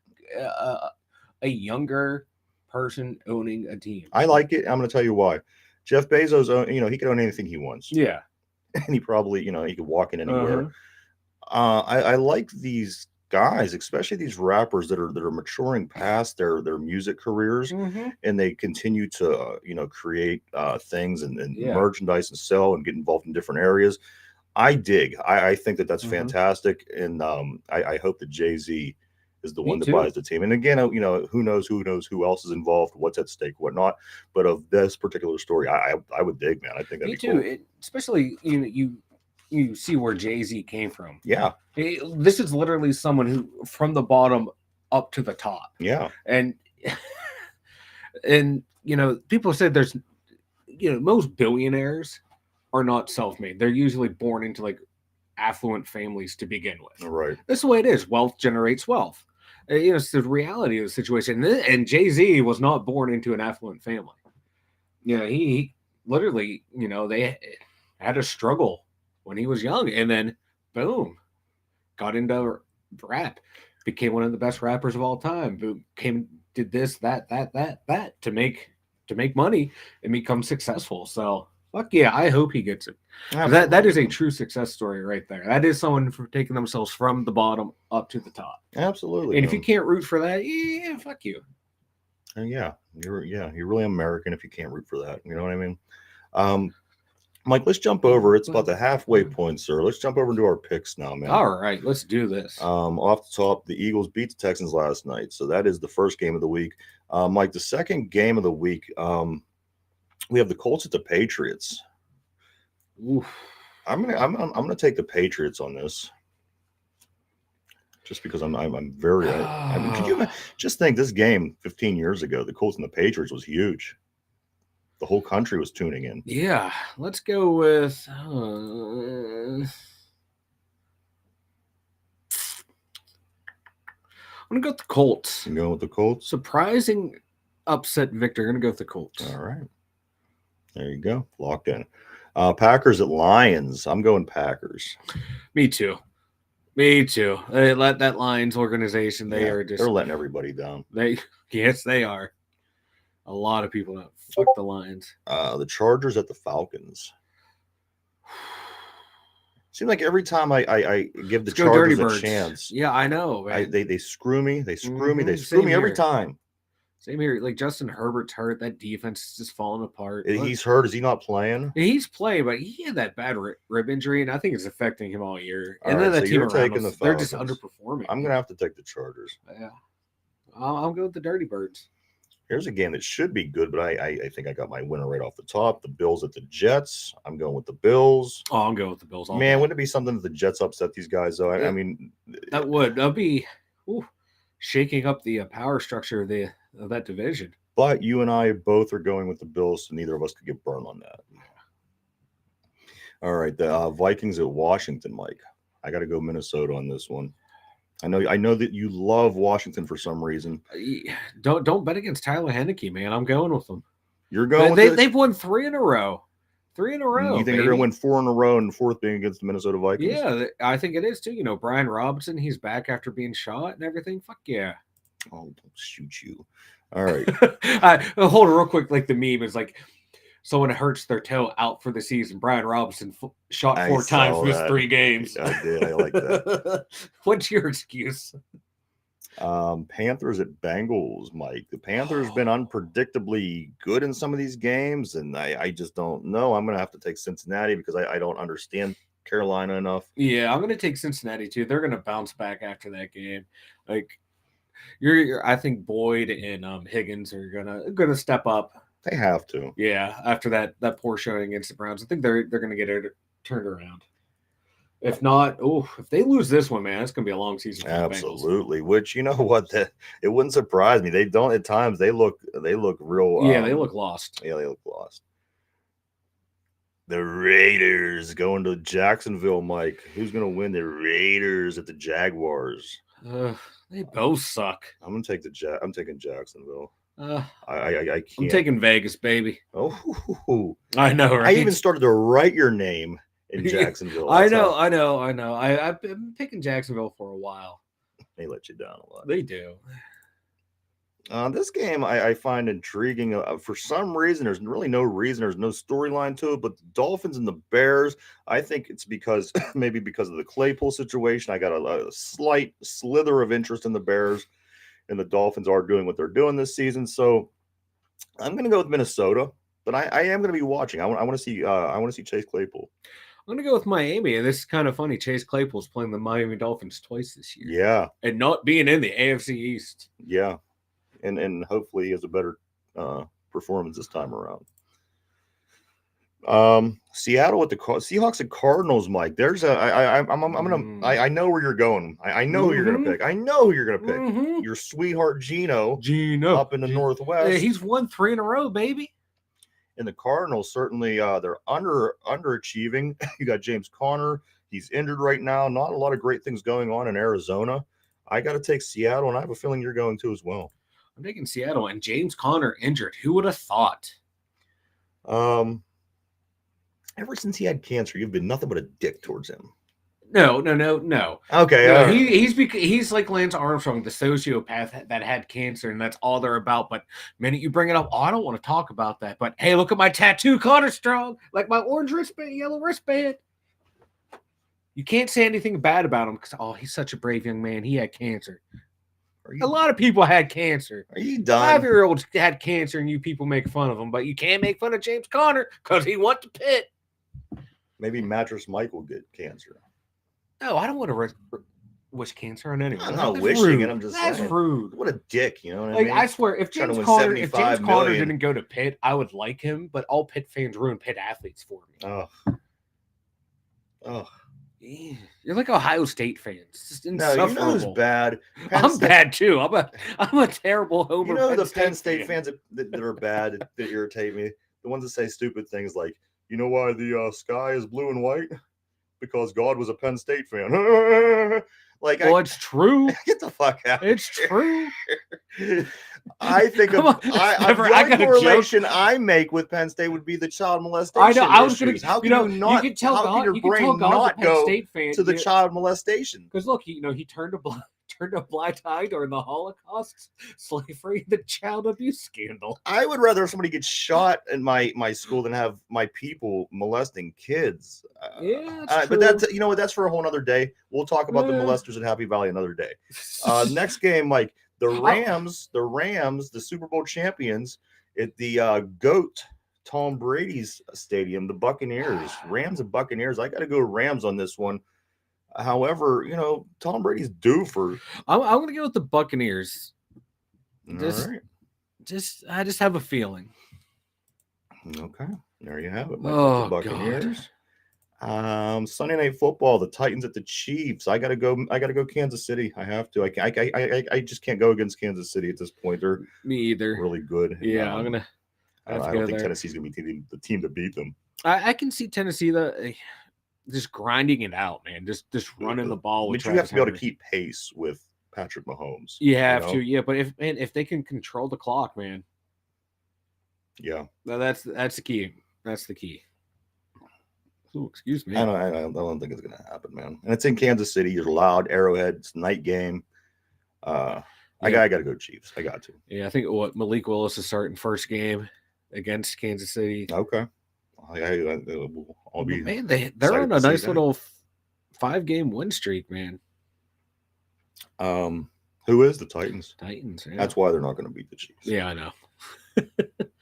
a younger person owning a team. I like it. I'm going to tell you why. Jeff Bezos, he can own anything he wants. Yeah, and he probably, he could walk in anywhere. I like these guys, especially these rappers that are maturing past their music careers, and they continue to create things and merchandise and sell and get involved in different areas. I dig. I think that's fantastic, and I hope that Jay-Z is the one that buys the team. And again, who knows who else is involved, what's at stake, whatnot. But of this particular story, I would dig, man. I think that'd be cool. Especially you see where Jay-Z came from. Yeah. This is literally someone who from the bottom up to the top. Yeah. And people said there's most billionaires are not self-made. They're usually born into like affluent families to begin with. Right. That's the way it is. Wealth generates wealth. It's the reality of the situation. And Jay-Z was not born into an affluent family. He literally, they had a struggle when he was young, and then boom, got into rap, became one of the best rappers of all time. Boom, did this, that to make money and become successful. So fuck yeah, I hope he gets it. That is a true success story right there. That is someone for taking themselves from the bottom up to the top. Absolutely. And if you can't root for that, yeah, fuck you. You're really American if you can't root for that. You know what I mean? Mike, let's jump over. It's about the halfway point, sir. Let's jump over into our picks now, man. All right, let's do this. Off the top, the Eagles beat the Texans last night, so that is the first game of the week. Mike, the second game of the week, we have the Colts at the Patriots. Oof. I'm gonna take the Patriots on this, just because I'm very. Could you just think this game 15 years ago, the Colts and the Patriots was huge. The whole country was tuning in. Yeah, let's go with. I'm gonna go with the Colts. You going with the Colts? Surprising upset victory. I'm gonna go with the Colts. All right. There you go. Locked in. Packers at Lions. I'm going Packers. Me too. They let that Lions organization. They're letting everybody down. Yes, they are. A lot of people don't. Fuck the Lions. The Chargers at the Falcons. Seems like every time I give the Chargers a chance. Yeah, I know. They screw me. They screw me. They screw me every time. Same here. Like Justin Herbert's hurt. That defense is just falling apart. He's hurt. Is he not playing? He's playing, but he had that bad rib injury, and I think it's affecting him all year. And then the team around us, they're just underperforming. I'm gonna have to take the Chargers. Yeah, I'll go with the Dirty Birds. Here's a game that should be good, but I think I got my winner right off the top. The Bills at the Jets. I'm going with the Bills. Oh, I'm going with the Bills. Man, wouldn't it be something if the Jets upset these guys, though? I mean, that'd be shaking up the power structure of that division. But you and I both are going with the Bills, so neither of us could get burned on that. All right, the Vikings at Washington, Mike. I got to go Minnesota on this one. I know that you love Washington for some reason. Don't bet against Tyler Henneke, man. I'm going with them. You're going with they've won 3 in a row. 3 in a row. You think they're going to win 4 in a row, and the 4th being against the Minnesota Vikings? Yeah, I think it is too. Brian Robinson, he's back after being shot and everything. Fuck yeah. Oh, don't shoot you. All right. Hold it real quick. Like the meme is like, someone hurts their toe out for the season. Brian Robinson shot 4 times, missed 3 games. I did. I like that. What's your excuse? Panthers at Bengals, Mike. The Panthers been unpredictably good in some of these games, and I just don't know. I'm going to have to take Cincinnati because I don't understand Carolina enough. Yeah, I'm going to take Cincinnati too. They're going to bounce back after that game. Like I think Boyd and Higgins are gonna step up. They have to. Yeah, after that poor showing against the Browns, I think they're gonna get it turned around. If not, if they lose this one, man, it's gonna be a long season. For Absolutely. Which, you know what, it wouldn't surprise me. They don't at times. They look real. Yeah, they look lost. Yeah, they look lost. The Raiders going to Jacksonville, Mike. Who's gonna win? The Raiders at the Jaguars. They both suck. I'm taking Jacksonville. I can't. I'm taking Vegas, baby. Oh, I know, right? I even started to write your name in Jacksonville. I know. I've been picking Jacksonville for a while. They let you down a lot. They do. This game I find intriguing. For some reason, there's really no reason. There's no storyline to it. But the Dolphins and the Bears, I think it's maybe because of the Claypool situation. I got a slight slither of interest in the Bears, and the Dolphins are doing what they're doing this season. So I'm going to go with Minnesota, but I am going to be watching. I want to see Chase Claypool. I'm going to go with Miami, and this is kind of funny. Chase Claypool's playing the Miami Dolphins twice this year. Yeah, and not being in the AFC East. Yeah. And hopefully he has a better performance this time around. Seattle with the Seahawks and Cardinals, Mike. There's I know where you're going. I know who you're gonna pick. I know who you're gonna pick. Mm-hmm. Your sweetheart Gino up in the Northwest. Yeah, he's won 3 in a row, baby. And the Cardinals certainly they're underachieving. You got James Conner. He's injured right now. Not a lot of great things going on in Arizona. I got to take Seattle, and I have a feeling you're going to as well. I'm taking Seattle, and James Conner injured. Who would have thought? Ever since he had cancer, you've been nothing but a dick towards him. No. Okay, no, he's like Lance Armstrong, the sociopath that had cancer, and that's all they're about. But the minute you bring it up, I don't want to talk about that. But hey, look at my tattoo, Connor Strong, like my orange wristband, yellow wristband. You can't say anything bad about him because he's such a brave young man. He had cancer. A lot of people had cancer. Are you done? 5-year-olds had cancer, and you people make fun of him, but you can't make fun of James Conner because he went to Pitt. Maybe Mattress Mike will get cancer. No, I don't want to wish cancer on anyone. I'm not wishing it. I'm just saying. That's rude. What a dick, you know what I mean? I swear, if James Conner didn't go to Pitt, I would like him, but all Pitt fans ruin Pitt athletes for me. Oh. You're like Ohio State fans. It's just insufferable. You know who's bad? I'm bad too. I'm a terrible homer. You know the Penn State fans that are bad that irritate me. The ones that say stupid things like, "You know why the sky is blue and white? Because God was a Penn State fan." It's true. Get the fuck out. It's true. I think the correlation I make with Penn State would be the child molestation. I know. I was going to. How can you could tell how God, can your brain not go to the child molestation? Because look, he turned a blind eye during the Holocaust, slavery, the child abuse scandal. I would rather somebody get shot in my school than have my people molesting kids. But that's that's for a whole other day. We'll talk about the molesters at Happy Valley another day. Next game, Mike, the Rams, the Super Bowl champions at the GOAT Tom Brady's stadium, the Buccaneers, Rams and Buccaneers. I got to go Rams on this one. However, Tom Brady's due for. I'm going to go with the Buccaneers. I just have a feeling. Okay, there you have it. Oh, the Buccaneers. God. Sunday Night Football, the Titans at the Chiefs. I gotta go. I gotta go Kansas City. I have to. I just can't go against Kansas City at this point. They're Me either. really good. And, Yeah, I'm gonna have to I go don't think there. Tennessee's gonna be the team to beat them. I can see Tennessee just grinding it out, man. Just running the ball with But you have Travis to be able to Henry. keep pace with Patrick Mahomes. You have to, yeah. But if they can control the clock, man, Yeah. that's the key. That's the key. Ooh, excuse me. I don't think it's gonna happen, man. And it's in Kansas City. You're loud. Arrowhead. It's a night game. I got to go Chiefs. I got to. Yeah, I think Malik Willis is starting first game against Kansas City. Okay. I'll be. Man, they're on a nice little 5-game win streak, man. Who is the Titans? Titans. Yeah. That's why they're not going to beat the Chiefs. Yeah, I know.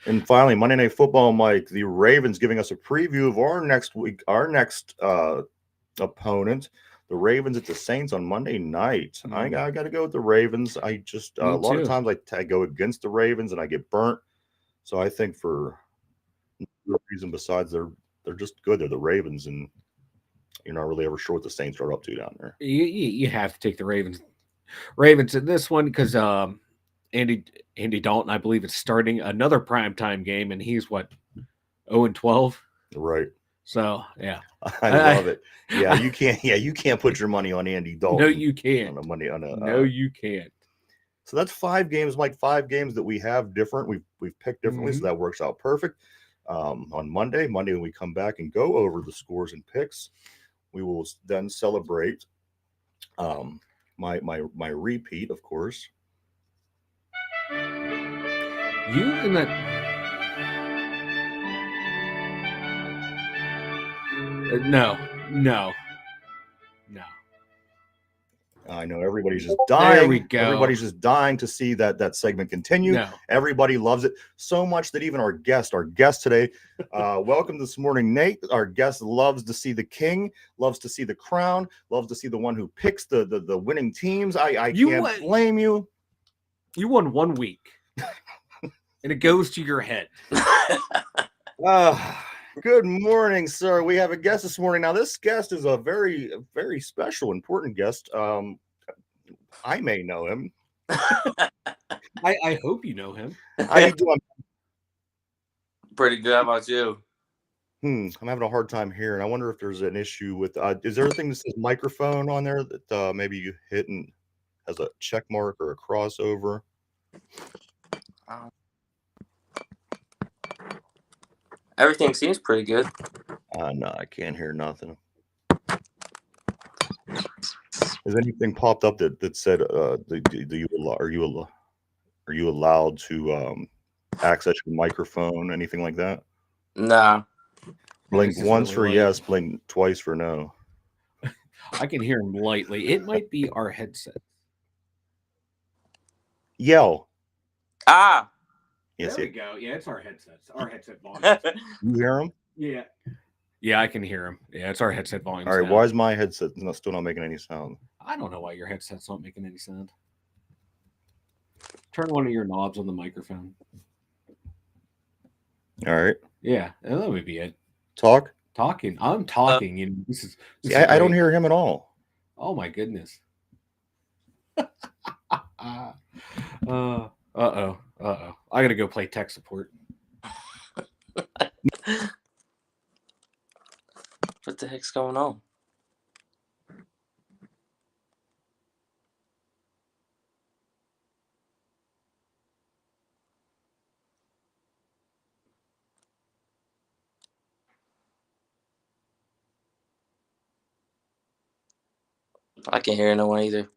And finally, Monday Night Football, Mike. The Ravens giving us a preview of our next opponent. The Ravens at the Saints on Monday night. I got to go with the Ravens. I just a lot of times I go against the Ravens and I get burnt. So I think for no reason besides they're just good. They're the Ravens, and you're not really ever sure what the Saints are up to down there. You have to take the Ravens in this one because Andy Dalton, I believe, is starting another primetime game, and he's what 0-12. Right. So yeah, I love it. Yeah, you can't. Yeah, you can't put your money on Andy Dalton. No, you can't. No, you can't. So that's 5 games, Mike. 5 games that we have different. We've picked differently, so that works out perfect. On Monday when we come back and go over the scores and picks, we will then celebrate my repeat, of course. You and that. No. I know everybody's just dying. There we go. Everybody's just dying to see that segment continue. No. Everybody loves it so much that even our guest today, welcome this morning, Nate. Our guest loves to see the king, loves to see the crown, loves to see the one who picks the winning teams. I can't blame you. You won 1 week, and it goes to your head. Good morning, sir. We have a guest this morning. Now, this guest is a very, very special, important guest. I may know him. I hope you know him. How you doing? Pretty good. How about you? I'm having a hard time hearing. I wonder if there's an issue with. Is there anything that says microphone on there that maybe you hit and has a check mark or a crossover? Everything seems pretty good. No, I can't hear nothing. Has anything popped up that said, are you allowed to access your microphone? Anything like that? Nah. Blink once for yes, blink twice for no. I can hear him lightly. It might be our headset. Yell. Yes, there we go. Yeah, it's our headsets. Our headset volume. You hear him? Yeah. Yeah, I can hear him. Yeah, it's our headset volume. All right, why is my headset still not making any sound? I don't know why your headset's not making any sound. Turn one of your knobs on the microphone. All right. Yeah, that would be it. Talking. I'm talking. This is I don't hear him at all. Oh my goodness. Uh-oh. I gotta go play tech support. What the heck's going on? I can't hear no one either.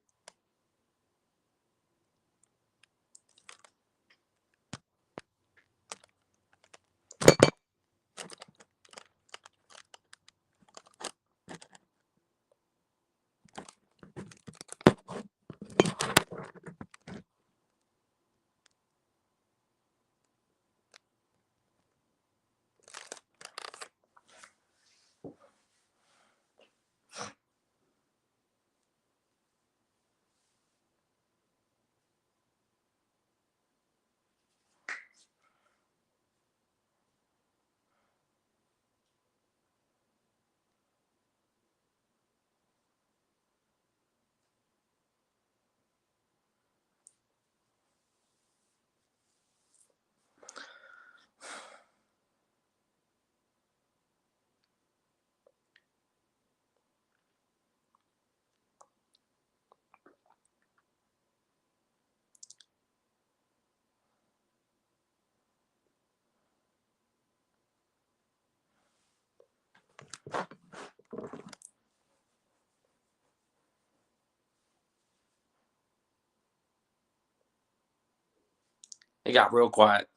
It got real quiet.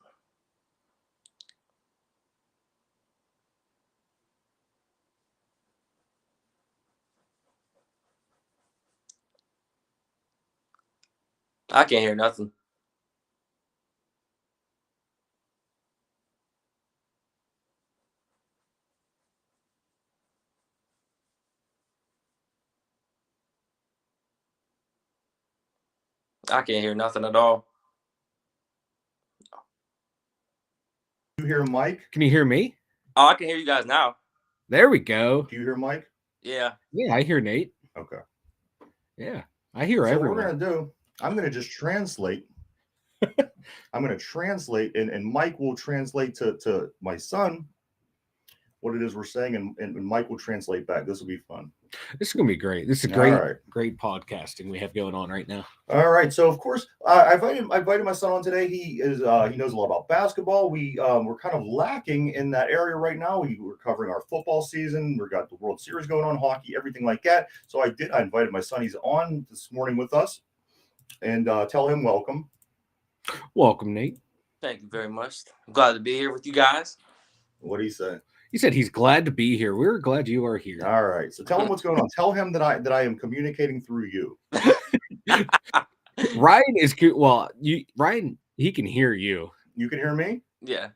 I can't hear nothing. I can't hear nothing at all. You hear Mike? Can you hear me? Oh, I can hear you guys now. There we go. Do you hear Mike? Yeah. Yeah, I hear Nate. Okay. Yeah, I hear So everyone. what we're gonna do, I'm gonna just translate. I'm gonna translate, and Mike will translate to my son what it is we're saying, and Mike will translate back. This will be fun. This is gonna be great. This is All great, right. great podcasting we have going on right now. All right. So of course, I invited my son on today. He knows a lot about basketball. We're kind of lacking in that area right now. We're covering our football season. We've got the World Series going on, hockey, everything like that. So I invited my son. He's on this morning with us, and tell him welcome. Welcome, Nate. Thank you very much. I'm glad to be here with you guys. What do you say? He said he's glad to be here. We're glad you are here. All right. So tell him what's going on. Tell him that I am communicating through you. Ryan is cute. Well, Ryan, he can hear you. You can hear me? Yeah.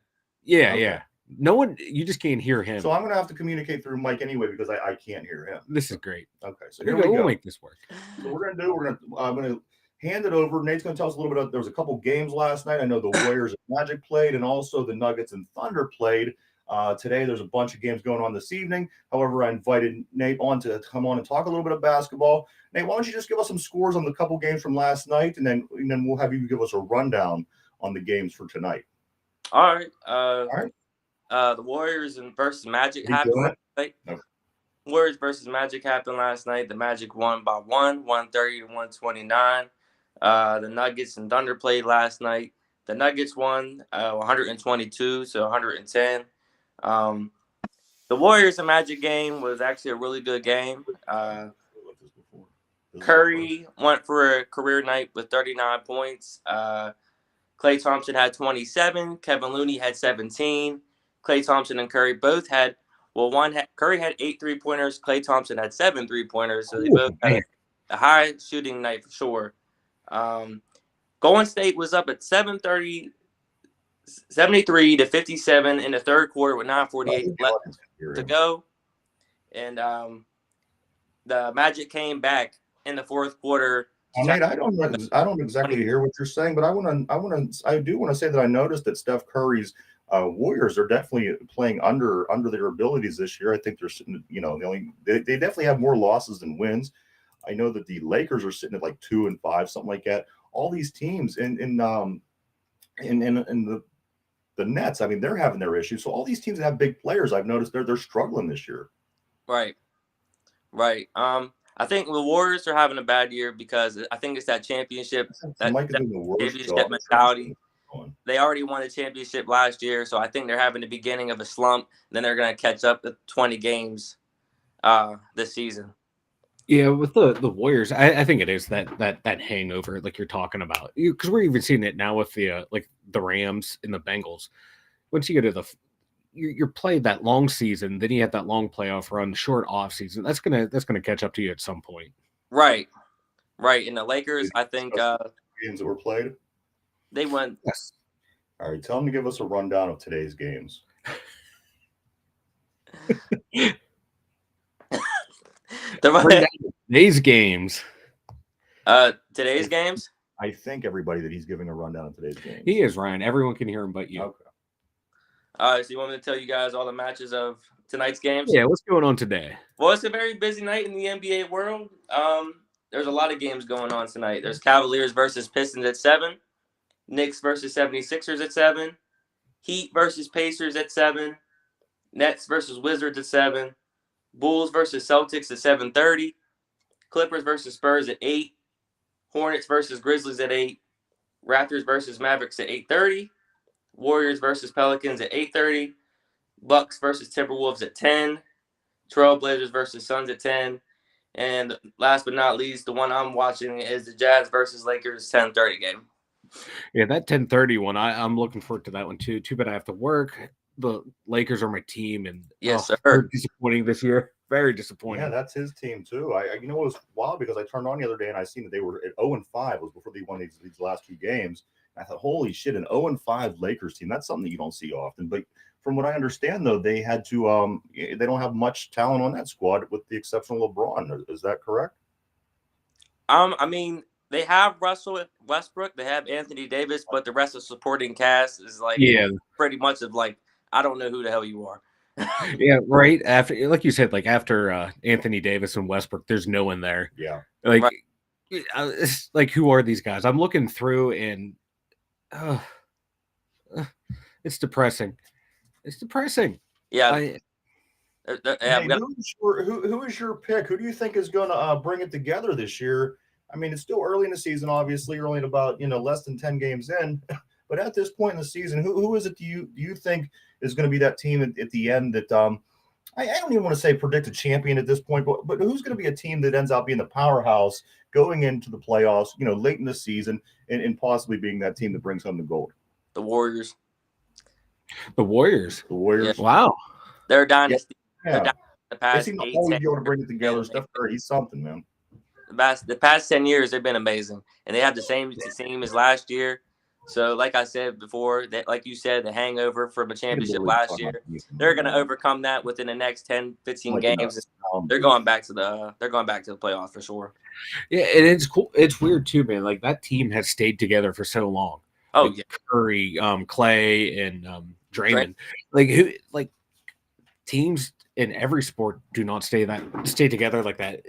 Yeah, Okay. yeah. No one, you just can't hear him. So I'm gonna have to communicate through Mike anyway because I can't hear him. This is great. Okay. So Here here we we'll go. make this work. So I'm gonna hand it over. Nate's gonna tell us a little bit. There was a couple games last night. I know the Warriors and Magic played, and also the Nuggets and Thunder played. Today there's a bunch of games going on this evening. However, I invited Nate on to come on and talk a little bit of basketball. Nate, why don't you just give us some scores on the couple games from last night, and then we'll have you give us a rundown on the games for tonight. All right. All right. The Warriors versus Magic You happened doing last it? night. Okay. Warriors versus Magic happened last night. The Magic won by 130 to 129. The Nuggets and Thunder played last night. The Nuggets won 122 to 110. The Warriors and Magic game was actually a really good game. Curry went for a career night with 39 points. Klay Thompson had 27. Kevin Looney had 17. Klay Thompson and Curry both had, Curry had 8 3-pointers. Klay Thompson had 7 3-pointers. So they both had a high shooting night for sure. Golden State was up at 73 to 57 in the third quarter with 9:48 left to go. And the Magic came back in the fourth quarter. Nate, I don't exactly hear what you're saying, but I do want to say that I noticed that Steph Curry's Warriors are definitely playing under their abilities this year. I think they're sitting, they definitely have more losses than wins. I know that the Lakers are sitting at like 2-5, something like that. All these teams in the Nets, I mean, they're having their issues. So all these teams that have big players, I've noticed they're struggling this year. Right. I think the Warriors are having a bad year because I think it's that championship mentality. They already won a championship last year, so I think they're having the beginning of a slump. Then they're going to catch up with 20 games this season. Yeah, with the Warriors, I think it is that hangover like you're talking about, because we're even seeing it now with the the Rams and the Bengals. Once you get to you're played that long season, then you have that long playoff run, short off season. That's gonna catch up to you at some point. Right. And the Lakers, I think games that were played, they won. Yes. All right, tell them to give us a rundown of today's games. Today's games. Today's games. I think everybody that he's giving a rundown of today's games. He is, Ryan. Everyone can hear him but you. Okay. All right, so you want me to tell you guys all the matches of tonight's games? Yeah, what's going on today? Well, it's a very busy night in the NBA world. There's a lot of games going on tonight. There's Cavaliers versus Pistons at 7. Knicks versus 76ers at 7. Heat versus Pacers at 7. Nets versus Wizards at 7. Bulls versus Celtics at 7:30. Clippers versus Spurs at 8. Hornets versus Grizzlies at 8. Raptors versus Mavericks at 8:30. Warriors versus Pelicans at 8:30. Bucks versus Timberwolves at 10. Trailblazers versus Suns at 10. And last but not least, the one I'm watching is the Jazz versus Lakers 10:30 game. Yeah, that 10:30 one, I'm looking forward to that one too. Too bad I have to work. The Lakers are my team, and Yes, they're sir. disappointing this year. Very disappointing. Yeah, that's his team too. You know, it was wild because I turned on the other day and I seen that they were at 0-5. It was before they won these last two games. And I thought, holy shit, an 0-5 Lakers team. That's something that you don't see often. But from what I understand, though, they had to they don't have much talent on that squad with the exception of LeBron. Is that correct? I mean, they have Russell Westbrook, they have Anthony Davis, but the rest of the supporting cast is like pretty much of like, I don't know who the hell you are. Yeah, right. After, like you said, like after Anthony Davis and Westbrook, there's no one there. Yeah. Like, it's like, who are these guys? I'm looking through, and it's depressing. It's depressing. Yeah. Hey, who is your pick? Who do you think is going to bring it together this year? I mean, it's still early in the season, obviously. You're only at about less than 10 games in. But at this point in the season, who is it do you think is going to be that team at the end that I don't even want to say predict a champion at this point, but who's going to be a team that ends up being the powerhouse going into the playoffs, late in the season and possibly being that team that brings home the gold? The Warriors. The Warriors. The Warriors. Yeah. Wow. They're a dynasty. Yeah. They're dynasty the past they seem to 8, always 10 be able to bring it together. years. Steph Curry, he's something, man. The past 10 years, they've been amazing. And they have the same team as last year. So, like I said before, like you said, the hangover from a championship last year, they're going to overcome that within the next 10, 15 games. They're going back to the playoffs for sure. Yeah, and it's cool. It's weird too, man. Like, that team has stayed together for so long. Oh, like, yeah. Curry, Clay, and Draymond. Like teams in every sport do not stay together like that.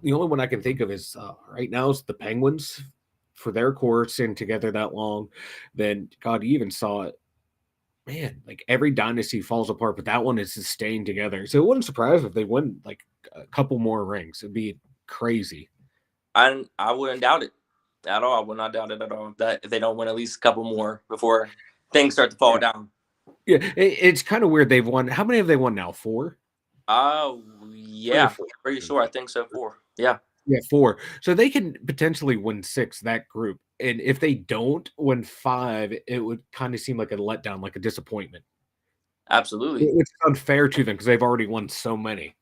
The only one I can think of is right now is the Penguins. For their core staying together that long, then God, you even saw it. Man, like every dynasty falls apart, but that one is just staying together. So it wouldn't surprise me if they win like a couple more rings. It'd be crazy. I wouldn't doubt it at all. I would not doubt it at all that if they don't win at least a couple more before things start to fall down. Yeah, it's kind of weird. They've won. How many have they won now? 4? Oh, yeah, pretty sure. I think so. 4. Yeah. Yeah, 4. So they can potentially win 6, that group. And if they don't win 5, it would kind of seem like a letdown, like a disappointment. Absolutely. It's unfair to them because they've already won so many.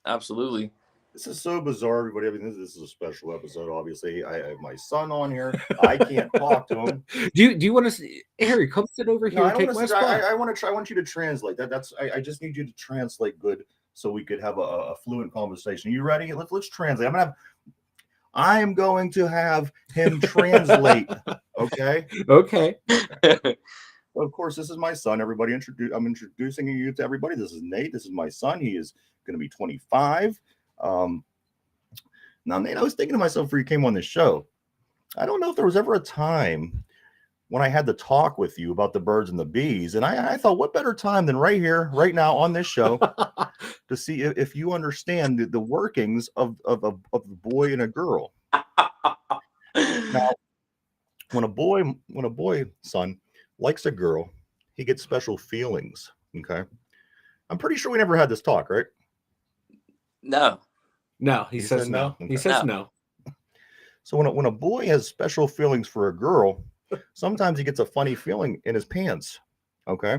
Absolutely. This is so bizarre, everybody. I mean, this is a special episode, obviously. I have my son on here. I can't talk to him. Do you want to see Harry, come sit over here and take my spot? I want to try. I want you to translate. I just need you to translate good so we could have a fluent conversation. You ready? Let's translate. I am going to have him translate. Okay. Okay. Well, of course, this is my son. Everybody, I'm introducing you to everybody. This is Nate. This is my son. He is going to be 25. Now, Nate, I was thinking to myself before you came on this show, I don't know if there was ever a time when I had to talk with you about the birds and the bees. And I thought, what better time than right here, right now on this show to see if you understand the workings of the boy and a girl. Now, when a boy, son, likes a girl, he gets special feelings. Okay. I'm pretty sure we never had this talk, right? No. No, he says no. Okay. He says no. So when a boy has special feelings for a girl, sometimes he gets a funny feeling in his pants. Okay.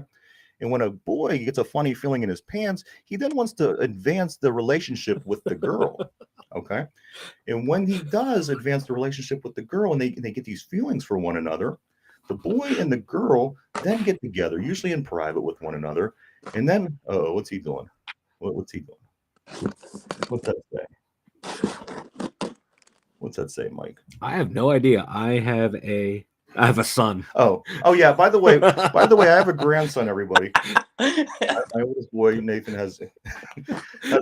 And when a boy gets a funny feeling in his pants, he then wants to advance the relationship with the girl. Okay. And when he does advance the relationship with the girl and they get these feelings for one another, the boy and the girl then get together, usually in private with one another. And then, what's he doing? What's he doing? What's that say? What's that say, Mike? I have no idea. I have a son. Oh yeah. By the way, I have a grandson. Everybody, my oldest boy Nathan has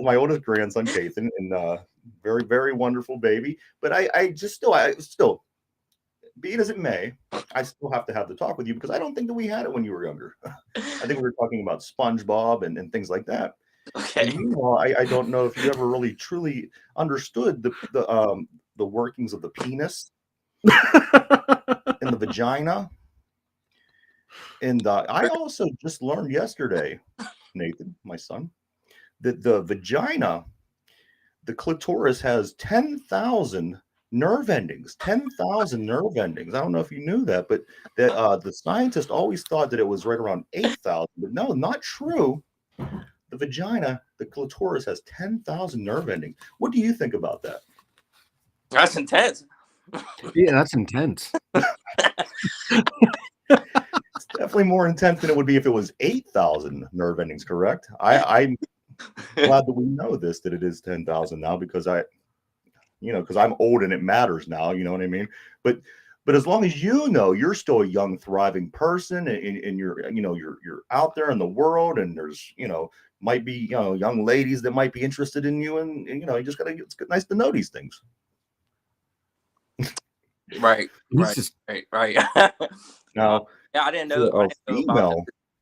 my oldest grandson Kathan, and very, very wonderful baby. But I still, be it as it may, I still have to have the talk with you because I don't think that we had it when you were younger. I think we were talking about SpongeBob and things like that. Okay. And meanwhile, I don't know if you ever really truly understood the workings of the penis and the vagina. And I also just learned yesterday, Nathan, my son, the vagina, the clitoris has 10,000 nerve endings. 10,000 nerve endings. I don't know if you knew that, but that the scientist always thought that it was right around 8,000. But no, not true. The vagina, the clitoris has 10,000 nerve endings. What do you think about that? That's intense. Yeah, that's intense. It's definitely more intense than it would be if it was 8,000 nerve endings, correct? I'm glad that we know this, that it is 10,000 now, because because I'm old and it matters now, you know what I mean? But as long as you know you're still a young, thriving person, and you're out there in the world, and there's, might be, young ladies that might be interested in you, and you just gotta, it's nice to know these things. Right. Now, yeah, I didn't know.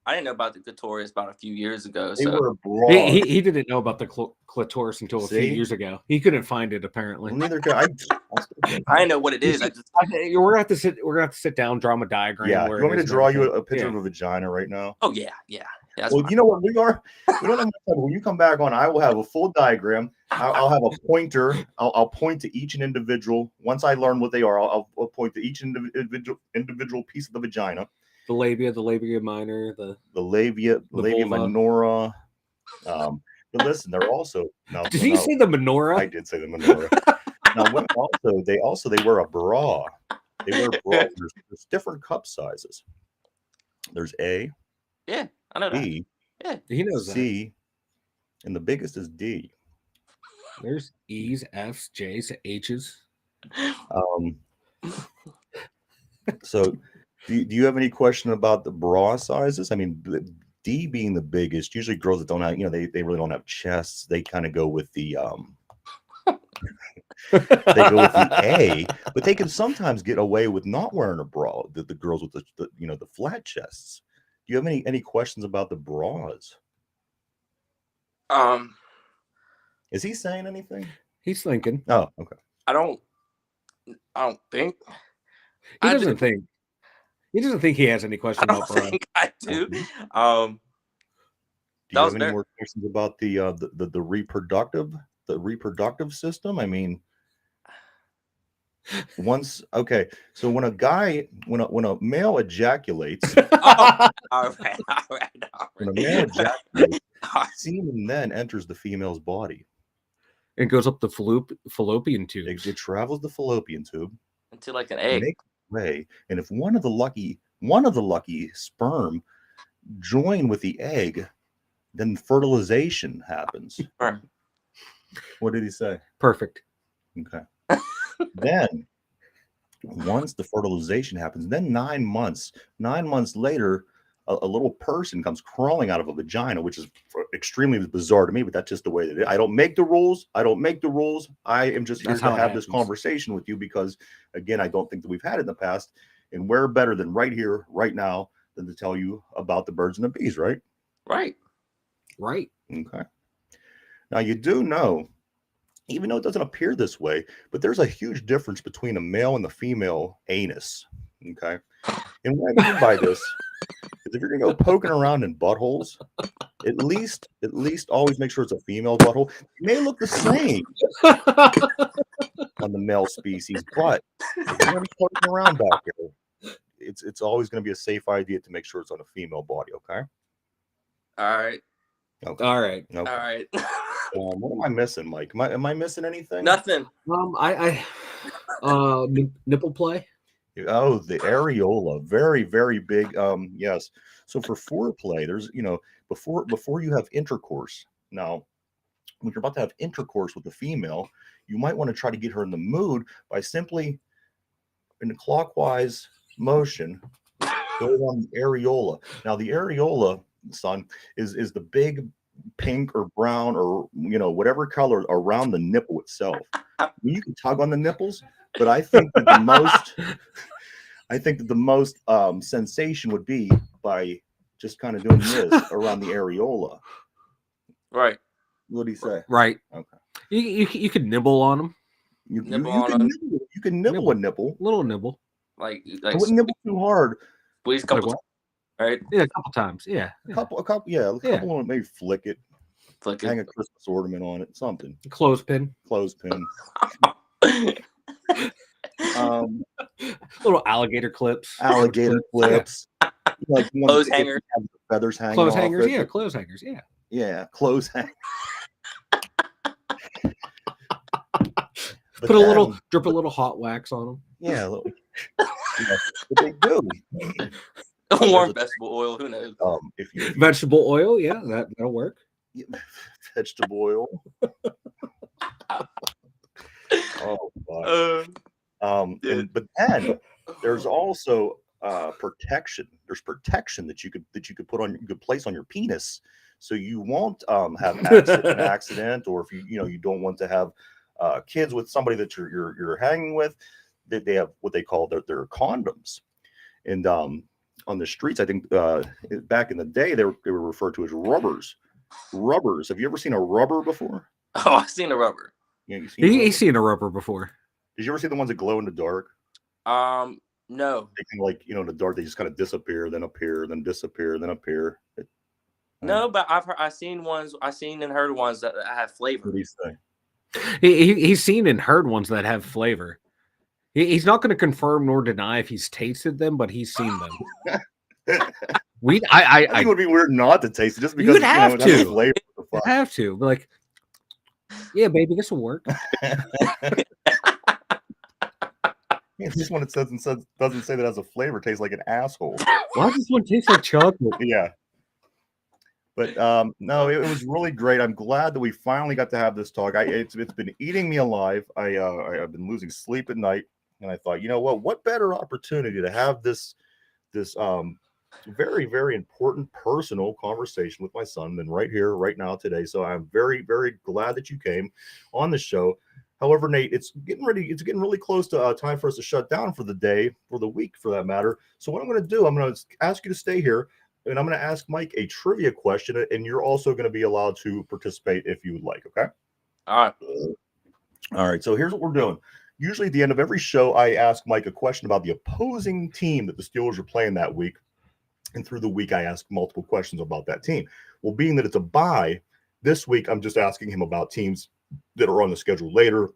I didn't know about the clitoris about a few years ago. They So were broad. He didn't know about the clitoris until a few years ago. He couldn't find it, apparently. Well, neither could I. I didn't know what it is. We're gonna have to sit down, draw a diagram. Yeah, where you want me to draw you a picture Yeah. of a vagina right now? Oh yeah. Well, you know what we are. We don't have much time. When you come back on, I will have a full diagram. I'll have a pointer. I'll point to each individual. Once I learn what they are, I'll point to each individual piece of the vagina. The labia minor, the labia minora. But listen, they're also Did you say the menorah? I did say the menorah. Now, women also they wear a bra. They wear a bra. There's different cup sizes. There's A. Yeah, I know B, that. Yeah, he knows C, and the biggest is D. There's E's, F's, J's, H's. So, do you have any question about the bra sizes? I mean, D being the biggest, usually girls that don't have, they really don't have chests. They kind of go with the they go with the A, but they can sometimes get away with not wearing a bra. The girls with the flat chests. Do you have any questions about the bras? Is he saying anything? He's thinking. Oh, okay. I don't think. He doesn't think. He doesn't think he has any question about bras. I do. Do you have any more questions about the reproductive system? I mean, so when a male ejaculates, all right. when a male ejaculates, semen then enters the female's body. It goes up the fallopian tube. It travels the fallopian tube into like an egg. Makes way, and if one of the lucky sperm join with the egg, then fertilization happens. Right. What did he say? Perfect. Okay. Then, once the fertilization happens, then 9 months later, a little person comes crawling out of a vagina, which is extremely bizarre to me, but that's just the way that it is. I don't make the rules. I am just here to have this conversation with you because, again, I don't think that we've had it in the past. And where better than right here, right now, than to tell you about the birds and the bees, right? Right. Okay. Now, you do know, even though it doesn't appear this way, but there's a huge difference between a male and the female anus. Okay. And what I mean by this is if you're going to go poking around in buttholes, at least always make sure it's a female butthole. It may look the same on the male species, but if you're going to be poking around back there, it's always going to be a safe idea to make sure it's on a female body. Okay. All right. Okay. All right. Okay. All right. What am I missing, Mike? Am I missing anything? Nothing. Nipple play. Oh, the areola, very, very big. Yes. So for foreplay, there's, before you have intercourse. Now, when you're about to have intercourse with a female, you might want to try to get her in the mood by simply, in a clockwise motion, go on the areola. Now, the areola, son, is the big pink or brown or whatever color around the nipple itself. You can tug on the nipples, but I think that the most sensation would be by just kind of doing this around the areola. Right. What do you say? Right. Okay. You could nibble on them. You can nibble a nipple. Little nibble. Like I wouldn't nibble too hard. Squeeze a couple times, right? Yeah, a couple times. Yeah. A couple, maybe flick it. Hang a Christmas ornament on it, something. Clothespin. Clothespin. Little alligator clips. Alligator clips. Yeah. Like Clothes hangers. Have the feathers hanging Clothes off hangers. it. Yeah, clothes hangers. Yeah. Yeah, clothes hangers. Drip a little hot wax on them. Yeah, but they do. Warm vegetable oil. Who knows? If you Vegetable oil, yeah, that'll work. Vegetable oil. Oh, but then there's also protection. There's protection that you could put on, you could place on your penis, so you won't have an accident, or if you don't want to have kids with somebody that you're hanging with. They have what they call their condoms, and on the streets, I think back in the day they were referred to as rubbers. Rubbers. Have you ever seen a rubber before? Oh, I've seen a rubber. Yeah, He's seen a rubber before. Did you ever see the ones that glow in the dark? No. They can, in the dark, they just kind of disappear, then appear, then disappear, then appear. No, but I've seen and heard ones that have flavor. What do you say? He's seen and heard ones that have flavor. He's not going to confirm nor deny if he's tasted them, but he's seen them. I think it would be weird not to taste it, just because you'd have it to. has flavor. You have to. Be like, yeah, baby, this will work. Yeah, this one doesn't say that it has a flavor. Tastes like an asshole. Why does this one taste like chocolate? Yeah. But no, it was really great. I'm glad that we finally got to have this talk. It's been eating me alive. I've been losing sleep at night, and I thought, you know what better opportunity to have this very, very important personal conversation with my son than right here, right now, today. So I'm very, very glad that you came on the show. However, Nate, it's getting really close to time for us to shut down for the day, for the week, for that matter. So what I'm going to do, I'm going to ask you to stay here, and I'm going to ask Mike a trivia question, and you're also going to be allowed to participate if you would like. Okay. All right. So here's what we're doing. Usually at the end of every show, I ask Mike a question about the opposing team that the Steelers are playing that week. And through the week, I ask multiple questions about that team. Well, being that it's a bye, this week, I'm just asking him about teams that are on the schedule later,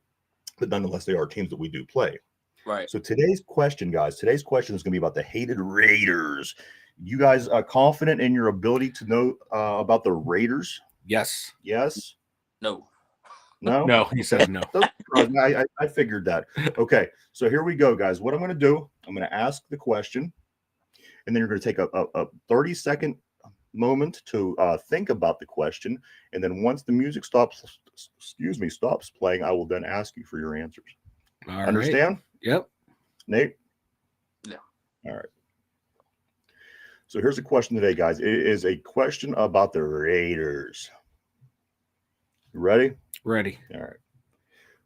but nonetheless, they are teams that we do play. Right. So today's question, guys, is going to be about the hated Raiders. You guys are confident in your ability to know about the Raiders? Yes. Yes? No. No? No, he says no. I figured that. Okay, so here we go, guys. What I'm going to do, I'm going to ask the question, and then you're going to take a 30-second moment to think about the question, and then once the music stops playing, I will then ask you for your answers. All right. Understand? Yep. Nate? Yeah. All right. So here's a question today, guys. It is a question about the Raiders. You ready? Ready. All right.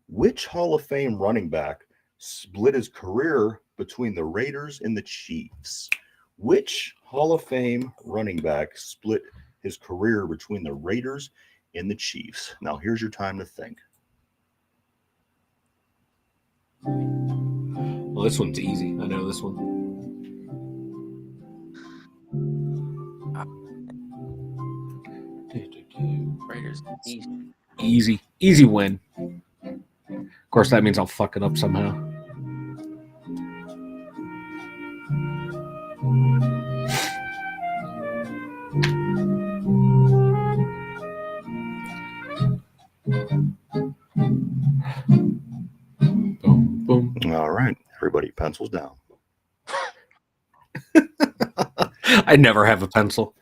Which Hall of Fame running back split his career between the Raiders and the Chiefs? Which Hall of Fame running back split his career between the Raiders and the Chiefs? Now, here's your time to think. Well, this one's easy. I know this one. Raiders. Easy win. Of course, that means I'll fuck it up somehow. Boom, boom. All right. Everybody, pencils down. I never have a pencil.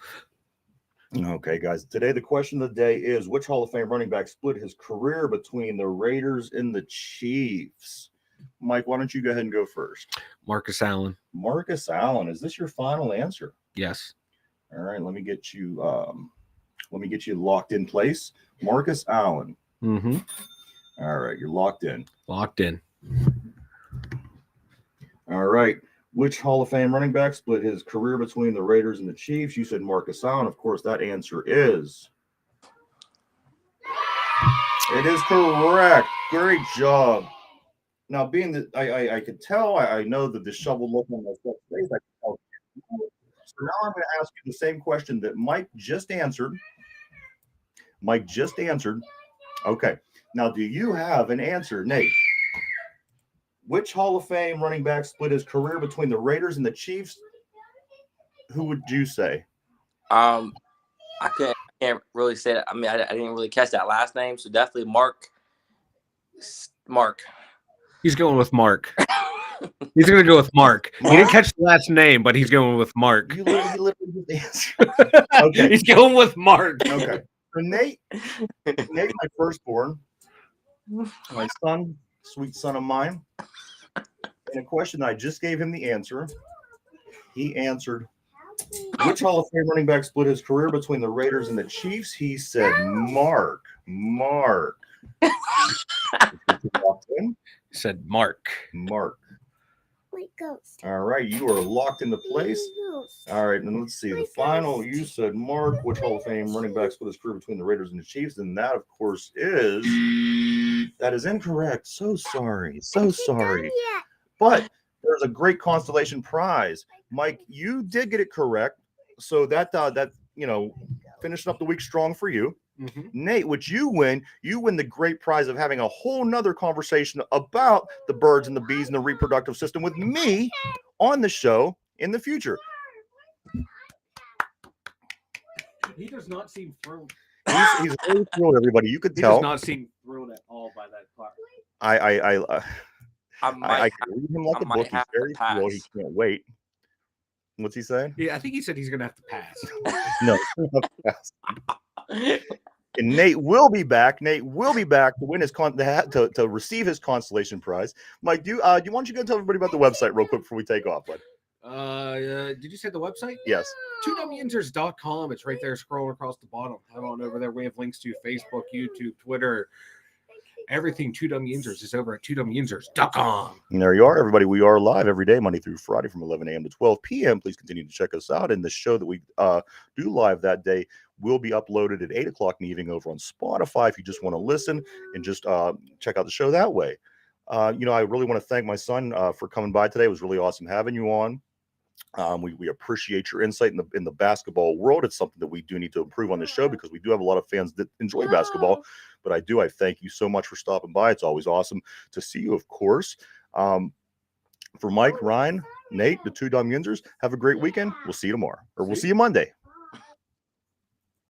Okay, guys. Today, the question of the day is, which Hall of Fame running back split his career between the Raiders and the Chiefs? Mike, why don't you go ahead and go first? Marcus Allen. Marcus Allen. Is this your final answer? Yes. All right. Let me get you locked in place. Marcus Allen. Mm-hmm. All right. You're locked in. Locked in. All right. Which Hall of Fame running back split his career between the Raiders and the Chiefs? You said Marcus Allen. Of course, that answer is... It is correct. Great job. Now, being that I could tell, I know that the shovel look on my face, I can tell. So now I'm going to ask you the same question that Mike just answered. Mike just answered. Okay. Now, do you have an answer, Nate? Which Hall of Fame running back split his career between the Raiders and the Chiefs? Who would you say? I can't really say that. I mean, I didn't really catch that last name, so definitely Mark. He's going with Mark. He's going to go with Mark. He didn't catch the last name, but he's going with Mark. You literally just answered. Okay. He's going with Mark. Okay. For Nate, my firstborn, my son, sweet son of mine, and a question I just gave him the answer. He answered, which Hall of Fame running back split his career between the Raiders and the Chiefs? He said, Mark. He said Mark. All right, you are locked into place. All right, and let's see. The final, you said Mark. Which Hall of Fame running back split his career between the Raiders and the Chiefs? And that, of course, is incorrect. So sorry. But there's a great consolation prize. Mike, you did get it correct. So that finishing up the week strong for you. Mm-hmm. Nate, what you win the great prize of having a whole nother conversation about the birds and the bees and the reproductive system with me on the show in the future. He does not seem thrilled. He's really thrilled, everybody. You could tell. He does not seem thrilled at all by that part. I can read him like a book. He's very thrilled. He can't wait. What's he saying? Yeah, I think he said he's going to have to pass. No, he'll have to pass. And Nate will be back. To win his to receive his consolation prize. Mike, do you want you to tell everybody about the website real quick before we take off, bud? Did you say the website? Yes. Dumyinzers.com. It's right there, scrolling across the bottom. Head on over there. We have links to Facebook, YouTube, Twitter. Everything Two Dum Yinzers is over at twodumyinzers.com. And there you are, everybody. We are live every day, Monday through Friday from 11 a.m. to 12 p.m. Please continue to check us out. And the show that we do live that day will be uploaded at 8 o'clock in the evening over on Spotify if you just want to listen and just check out the show that way. I really want to thank my son for coming by today. It was really awesome having you on. We appreciate your insight in the basketball world. It's something that we do need to improve on the show because we do have a lot of fans that enjoy basketball. But I thank you so much for stopping by. It's always awesome to see you, of course. For Mike, Ryan, Nate, the Two Dum Yinzers, have a great weekend. We'll see you tomorrow, or we'll see you Monday.